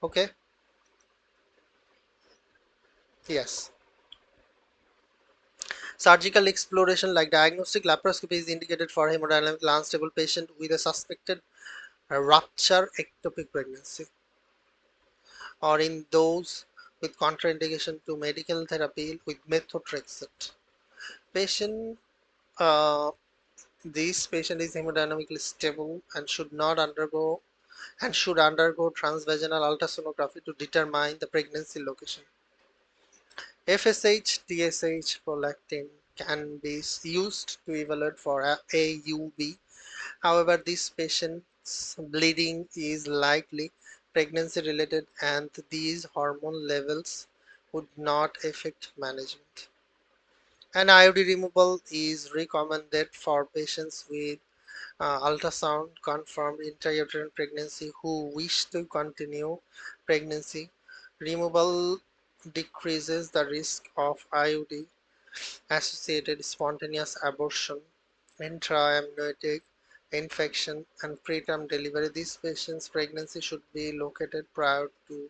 Okay, yes. Surgical exploration like diagnostic laparoscopy is indicated for hemodynamically unstable patient with a suspected rupture ectopic pregnancy or in those with contraindication to medical therapy with methotrexate. Patient uh, this patient is hemodynamically stable and should undergo transvaginal ultrasonography to determine the pregnancy location. FSH, TSH, prolactin can be used to evaluate for AUB. However, this patient's bleeding is likely pregnancy related and these hormone levels would not affect management. An IUD removal is recommended for patients with ultrasound confirmed intrauterine pregnancy who wish to continue pregnancy. Removal decreases the risk of IUD associated spontaneous abortion, intraamniotic infection, and preterm delivery. These patients' pregnancy should be located prior to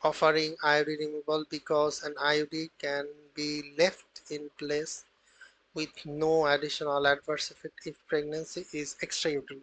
offering IUD removal because an IUD can be left in place with no additional adverse effect if pregnancy is extrauterine.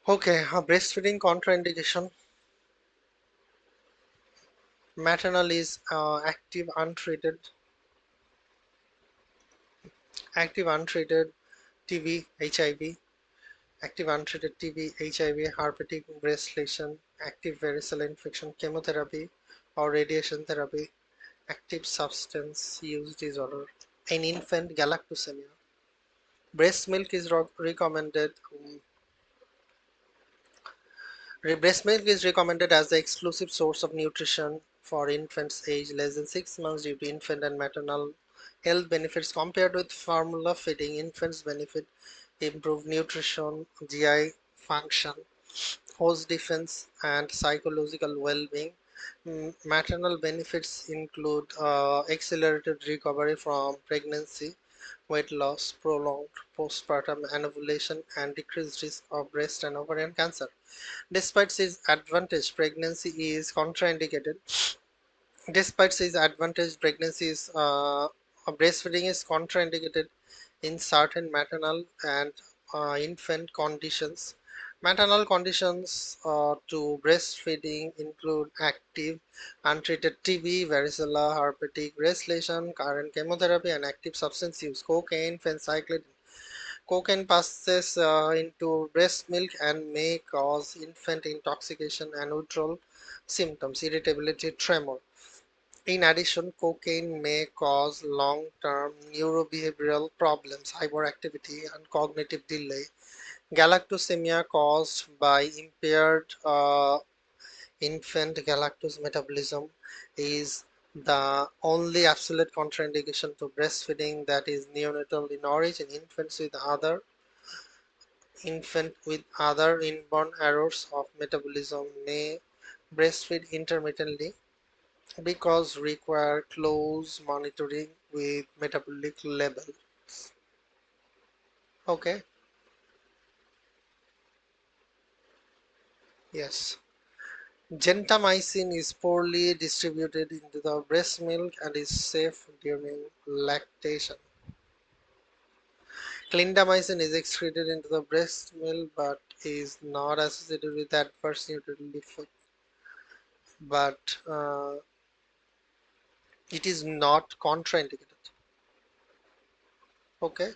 Okay, breastfeeding contraindication. Maternal is active untreated TB, HIV, active untreated TB, HIV, herpetic breast lesion, active varicella infection, chemotherapy or radiation therapy, active substance use disorder. In infant galactosemia, breast milk is recommended. Breast milk is recommended as the exclusive source of nutrition for infants aged less than 6 months due to infant and maternal health benefits compared with formula feeding. Infants benefit improved nutrition, GI function, host defense, and psychological well-being. Maternal benefits include accelerated recovery from pregnancy, weight loss, prolonged postpartum anovulation, and decreased risk of breast and ovarian cancer. Despite its advantage, pregnancy is contraindicated. Despite its advantage, breastfeeding is contraindicated in certain maternal and infant conditions. Maternal conditions to breastfeeding include active untreated TB, varicella, herpetic breast lesion, current chemotherapy, and active substance use. Cocaine, phencyclidine. Cocaine passes into breast milk and may cause infant intoxication and withdrawal symptoms, irritability, tremor. In addition, cocaine may cause long-term neurobehavioral problems, hyperactivity, and cognitive delay. Galactosemia caused by impaired infant galactose metabolism is the only absolute contraindication to breastfeeding that is neonatal in origin. Infant with other inborn errors of metabolism may breastfeed intermittently because require close monitoring with metabolic levels. Okay, yes. Gentamicin is poorly distributed into the breast milk and is safe during lactation. Clindamycin is excreted into the breast milk but is not associated with adverse nutritional effect. But it is not contraindicated. Okay.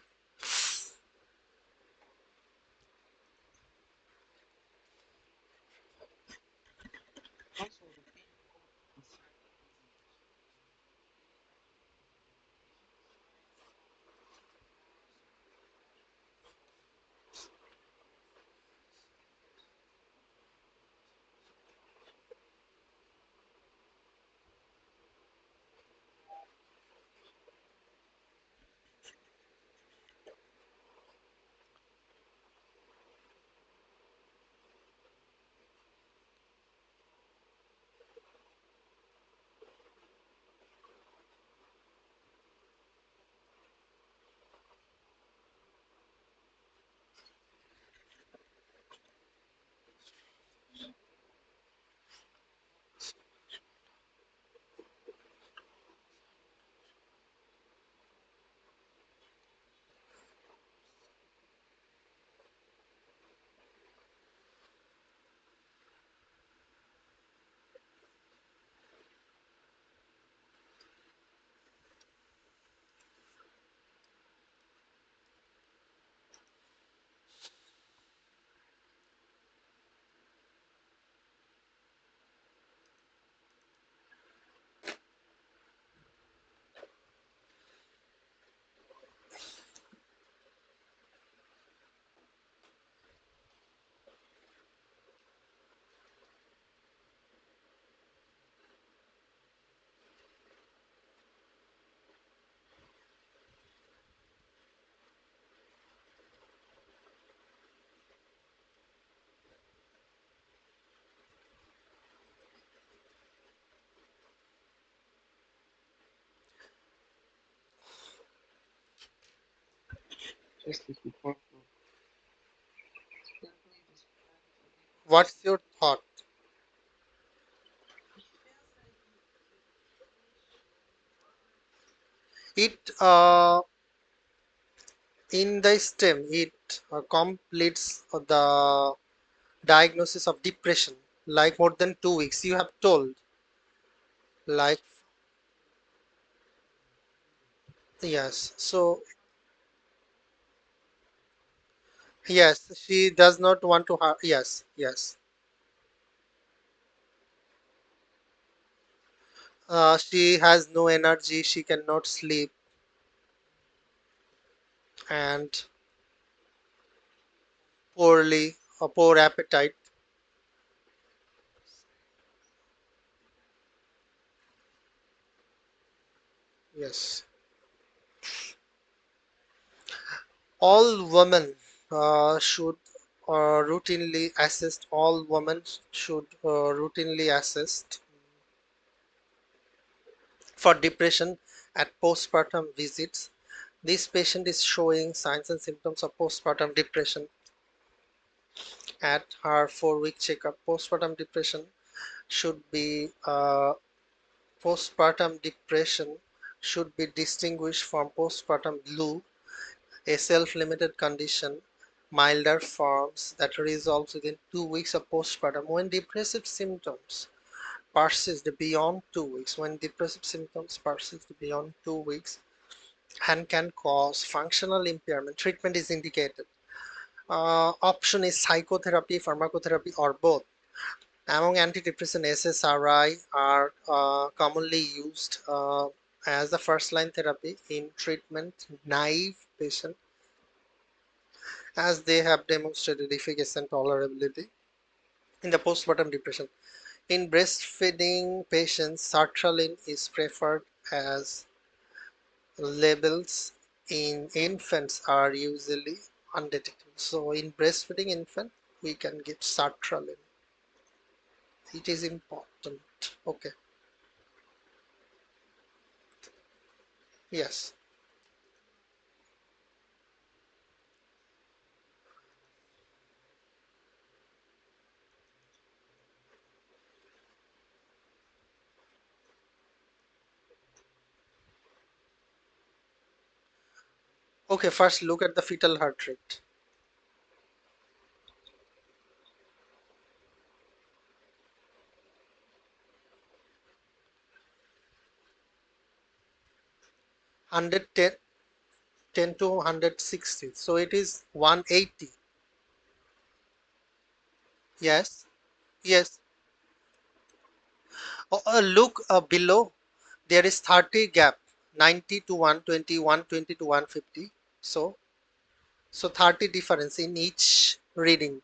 What's your thought? It in the STEM it completes the diagnosis of depression like more than 2 weeks. You have told like yes. So yes, she does not want to. Yes, yes. She has no energy. She cannot sleep and poorly, a poor appetite. Yes. All women should routinely assist. All women should routinely assist for depression at postpartum visits. This patient is showing signs and symptoms of postpartum depression at her 4 week checkup. Should be uh, postpartum depression should be distinguished from postpartum blue, a self-limited condition milder forms that resolves within 2 weeks of postpartum. When depressive symptoms persist beyond 2 weeks, and can cause functional impairment, treatment is indicated. Option is psychotherapy, pharmacotherapy, or both. Among antidepressant, SSRI are commonly used as the first-line therapy in treatment-naive patients, as they have demonstrated efficacy and tolerability in the postpartum depression. In breastfeeding patients, sertraline is preferred as levels in infants are usually undetectable. So in breastfeeding infant, we can give sertraline. It is important. Okay. Yes. Okay, first look at the fetal heart rate. 110 10 to 160. So it is 180. Yes. Yes. Look below. There is 30 gap. 90 to 120, 120 to 150. So 30 difference in each reading.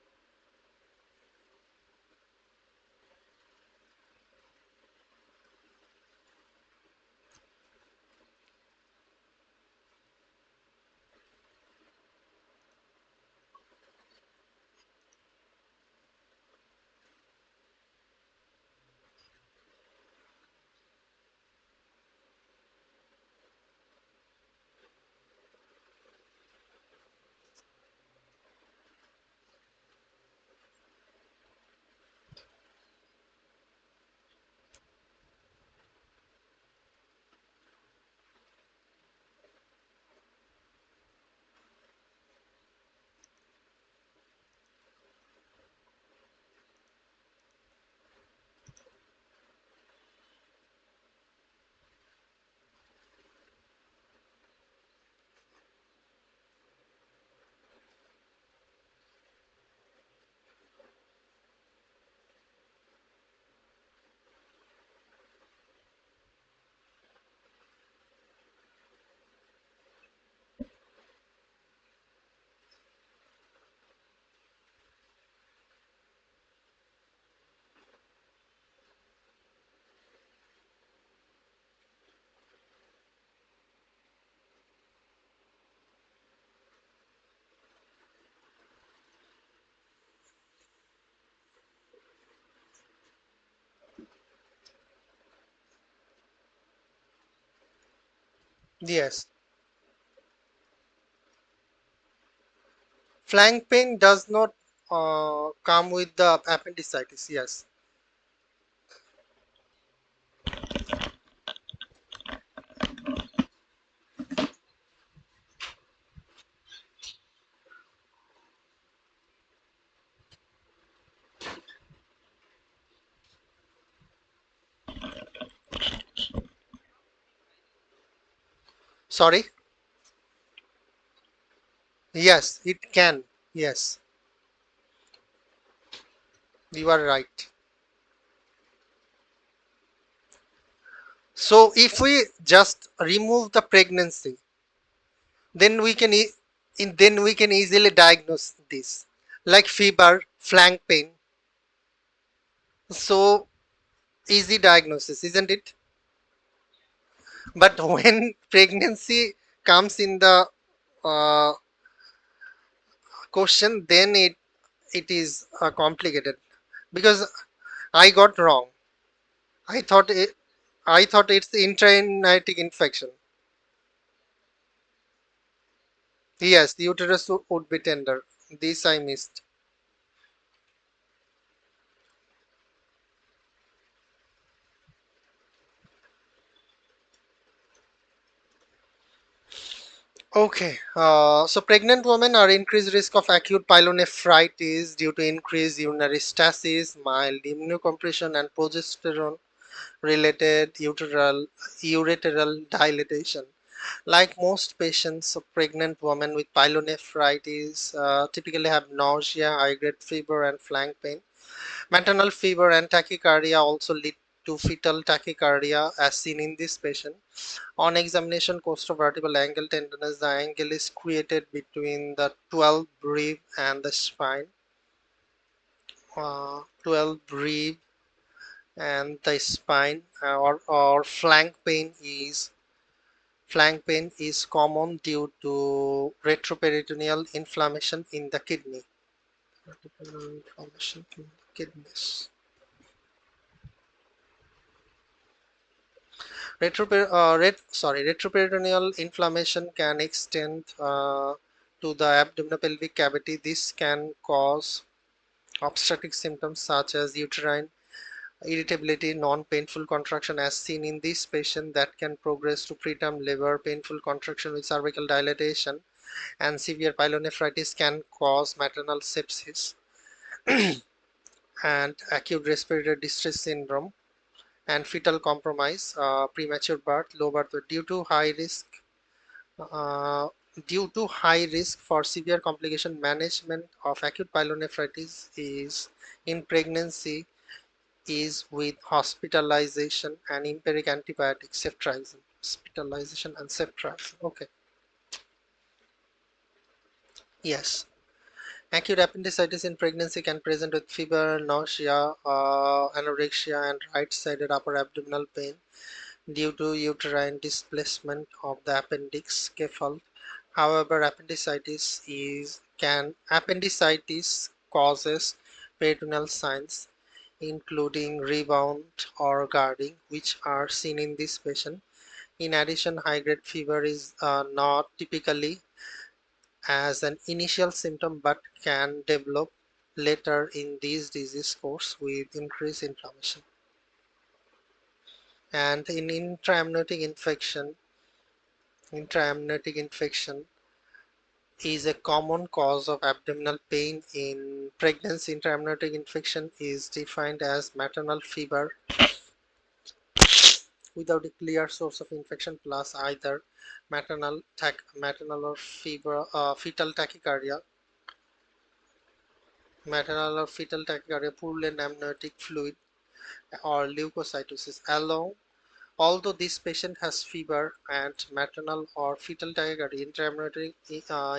Yes. Flank pain does not come with the appendicitis. Yes. Sorry. Yes, it can. Yes, you are right. So if we just remove the pregnancy, then we can then we can easily diagnose this, like fever, flank pain. So easy diagnosis, isn't it? But when pregnancy comes in the uh, question, then it is complicated, because I got wrong. I thought it's intranetic infection. Yes, the uterus would be tender. This I missed. So pregnant women are increased risk of acute pyelonephritis due to increased urinary stasis, mild immunocompression, and progesterone related ureteral dilatation. Like most patients, pregnant women with pyelonephritis typically have nausea, high-grade fever, and flank pain. Maternal fever and tachycardia also lead to fetal tachycardia, as seen in this patient. On examination, costovertebral angle tenderness. The angle is created between the 12th rib and the spine. 12th rib and the spine, or flank pain is common due to retroperitoneal inflammation in the kidney. Retroperitoneal inflammation in the kidneys. Retroperitoneal inflammation can extend to the abdominopelvic cavity. This can cause obstetric symptoms such as uterine irritability, non-painful contraction, as seen in this patient, that can progress to preterm labor. Painful contraction with cervical dilatation and severe pyelonephritis can cause maternal sepsis and acute respiratory distress syndrome and fetal compromise, premature birth, low birth weight. Uh, due to high risk for severe complication, management of acute pyelonephritis is in pregnancy is with hospitalization and empiric antibiotics, ceftriaxone. Hospitalization and ceftriaxone. Okay. Yes. Acute appendicitis in pregnancy can present with fever, nausea, anorexia, and right-sided upper abdominal pain due to uterine displacement of the appendix scaffold. However, appendicitis causes peritoneal signs including rebound or guarding, which are seen in this patient. In addition, high-grade fever is not typically as an initial symptom but can develop later in this disease course with increased inflammation. And in intraamniotic infection is a common cause of abdominal pain in pregnancy. Intraamniotic infection is defined as maternal fever without a clear source of infection plus either maternal or fetal tachycardia, purulent amniotic fluid, or leukocytosis. Although this patient has fever and maternal or fetal tachycardia, intraamniotic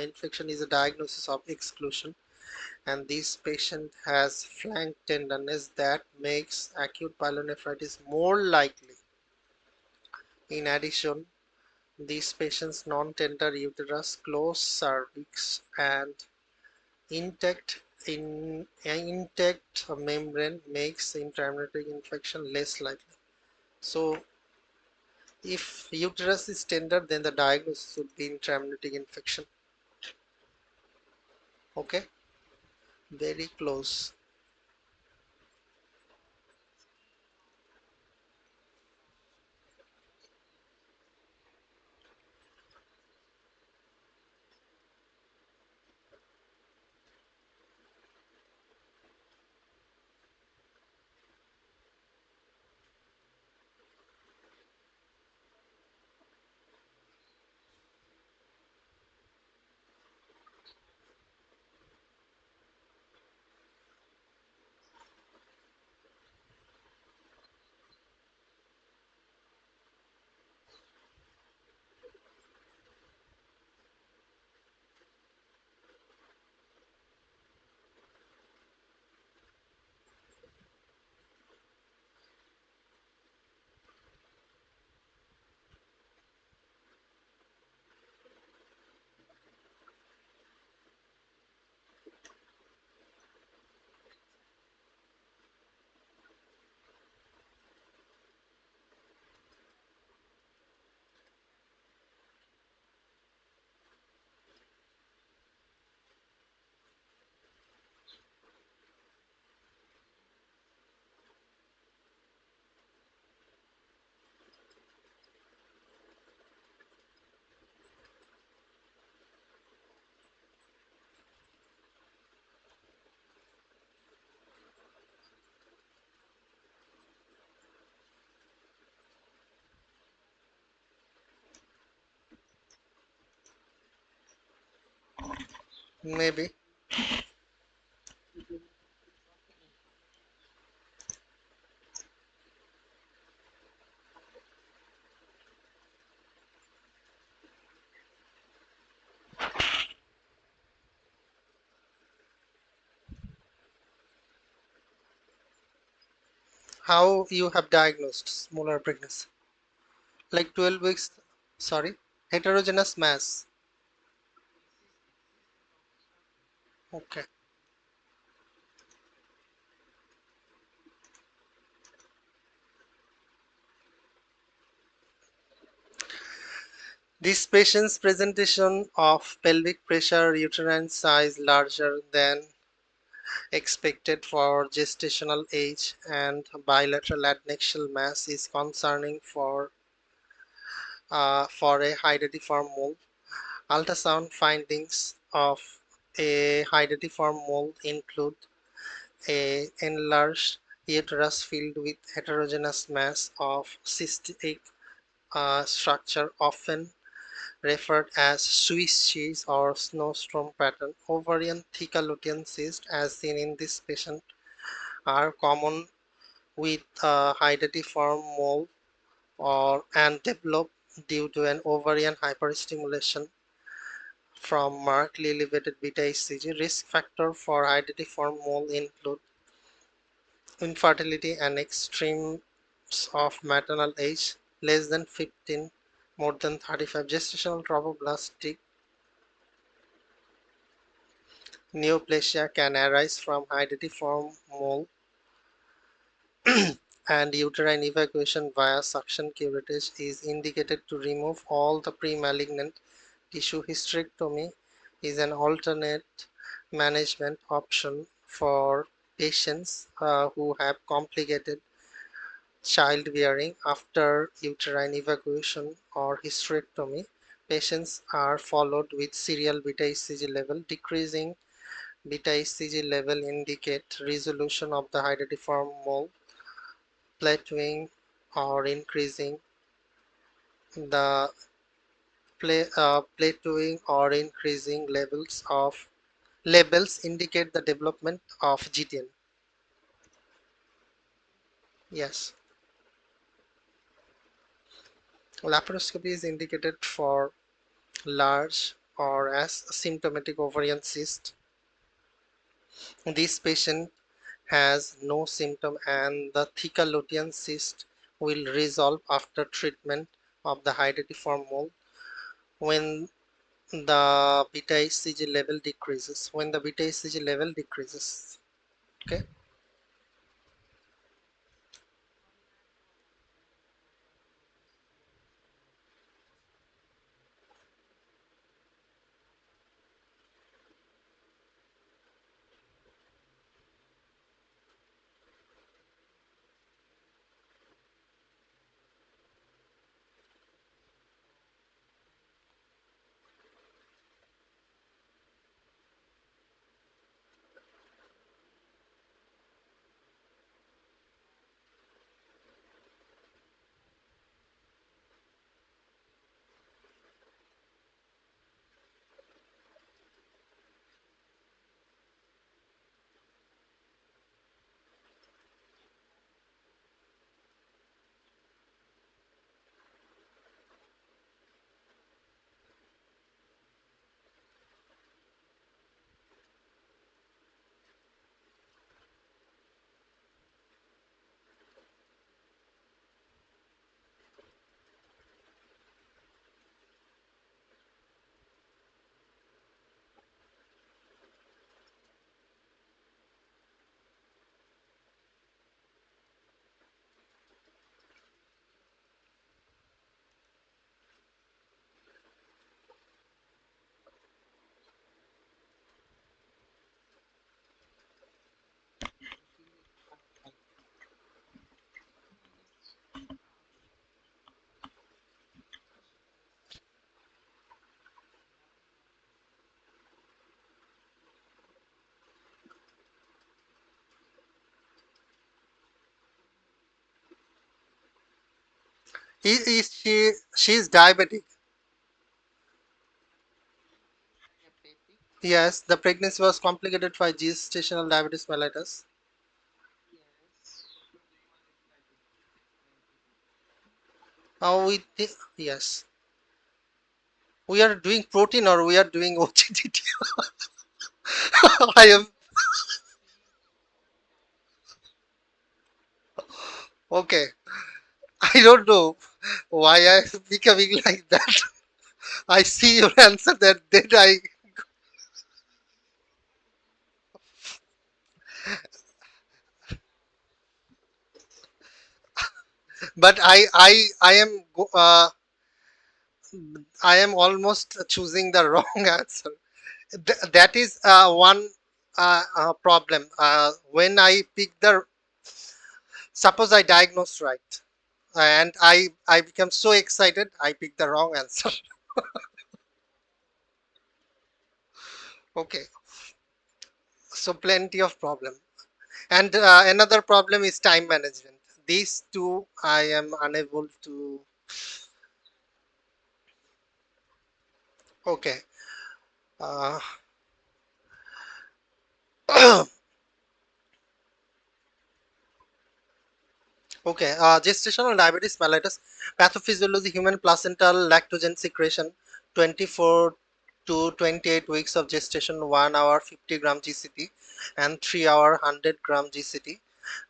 infection is a diagnosis of exclusion, and this patient has flank tenderness that makes acute pyelonephritis more likely. In addition, these patients' non-tender uterus, closed cervix, and intact intact membrane makes intraamniotic infection less likely. So, if uterus is tender, then the diagnosis would be intraamniotic infection. Okay, very close. maybe. How you have diagnosed molar pregnancy? Like 12 weeks, sorry, heterogeneous mass. Okay. This patient's presentation of pelvic pressure, uterine size larger than expected for gestational age, and bilateral adnexal mass is concerning for a hydatiform mole. Ultrasound findings of a hydatiform mole include a enlarged uterus filled with heterogeneous mass of cystic structure, often referred as Swiss cheese or snowstorm pattern. Ovarian theca lutein cyst, as seen in this patient, are common with hydatiform mole or and develop due to an ovarian hyperstimulation from markedly elevated beta HCG. Risk factor for hydatiform mole include infertility and extremes of maternal age, less than 15, more than 35, gestational trophoblastic neoplasia can arise from hydatiform mole and uterine evacuation via suction curettage is indicated to remove all the pre-malignant tissue. Hysterectomy is an alternate management option for patients who have complicated childbearing after uterine evacuation or hysterectomy. Patients are followed with serial beta HCG level. Decreasing beta HCG level indicate resolution of the hydatiform mole. Plateauing or increasing the plateauing or increasing levels indicate the development of GTN. Yes, laparoscopy is indicated for large or as symptomatic ovarian cyst. This patient has no symptom and the theca lutein cyst will resolve after treatment of the hydatiform mole when the beta HCG level decreases. When the beta HCG level decreases. Okay. She is diabetic. Yes, the pregnancy was complicated by gestational diabetes mellitus. Yes, we are doing protein or we are doing OGTT. I am okay. I don't know why I am becoming like that. I see your answer that did I, but I am almost choosing the wrong answer. That is one problem. When I pick the, suppose I diagnose right, and I become so excited, I pick the wrong answer. Okay, so plenty of problem. And another problem is time management. These two I am unable to. Okay. Uh, okay. Gestational diabetes mellitus pathophysiology: human placental lactogen secretion, 24 to 28 weeks of gestation, 1 hour 50-gram GCT, and 3 hour 100-gram GCT.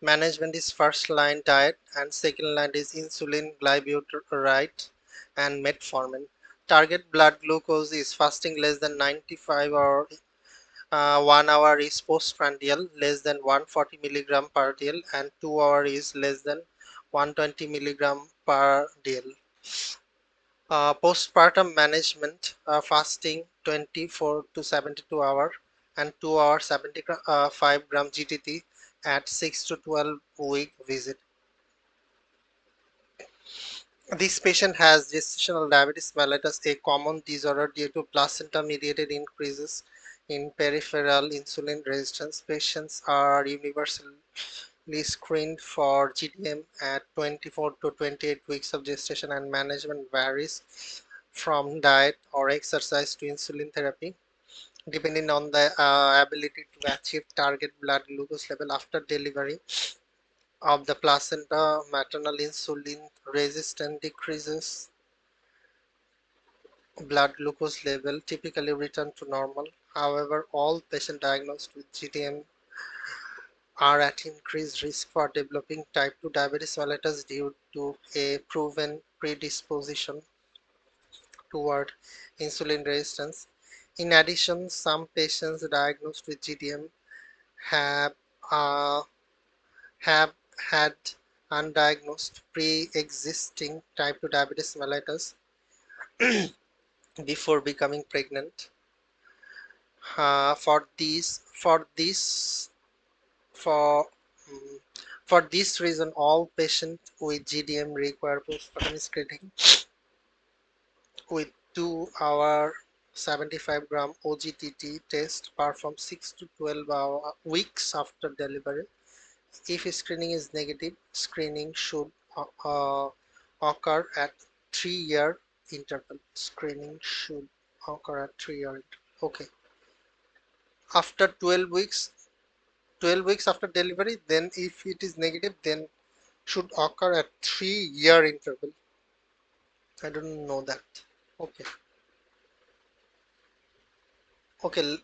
Management is first line diet, and second line is insulin, glyburide, and metformin. Target blood glucose is fasting less than 95, or 1 hour is postprandial less than 140 milligram per dl, and 2 hour is less than 120 milligram per dl. Postpartum management: fasting 24 to 72 hour, and 2 hour 75 gram GTT at 6 to 12 week visit. This patient has gestational diabetes mellitus, a common disorder due to placenta-mediated increases in peripheral insulin resistance. Patients are universally screened for GDM at 24 to 28 weeks of gestation, and management varies from diet or exercise to insulin therapy, depending on the ability to achieve target blood glucose level after delivery of the placenta. Maternal insulin resistance decreases blood glucose level typically return to normal. However, all patients diagnosed with GDM are at increased risk for developing type 2 diabetes mellitus due to a proven predisposition toward insulin resistance. In addition, some patients diagnosed with GDM have uh, have had undiagnosed pre-existing type 2 diabetes mellitus before becoming pregnant. For these for mm, for this reason, all patients with GDM require postpartum screening with 2 hour 75-gram OGTT test performed 6 to 12 weeks after delivery. If screening is negative, screening should occur at 3-year interval. Screening should occur at 3-year interval. Okay. After 12 weeks after delivery, then if it is negative, then should occur at 3-year interval. I don't know that. Okay. Okay.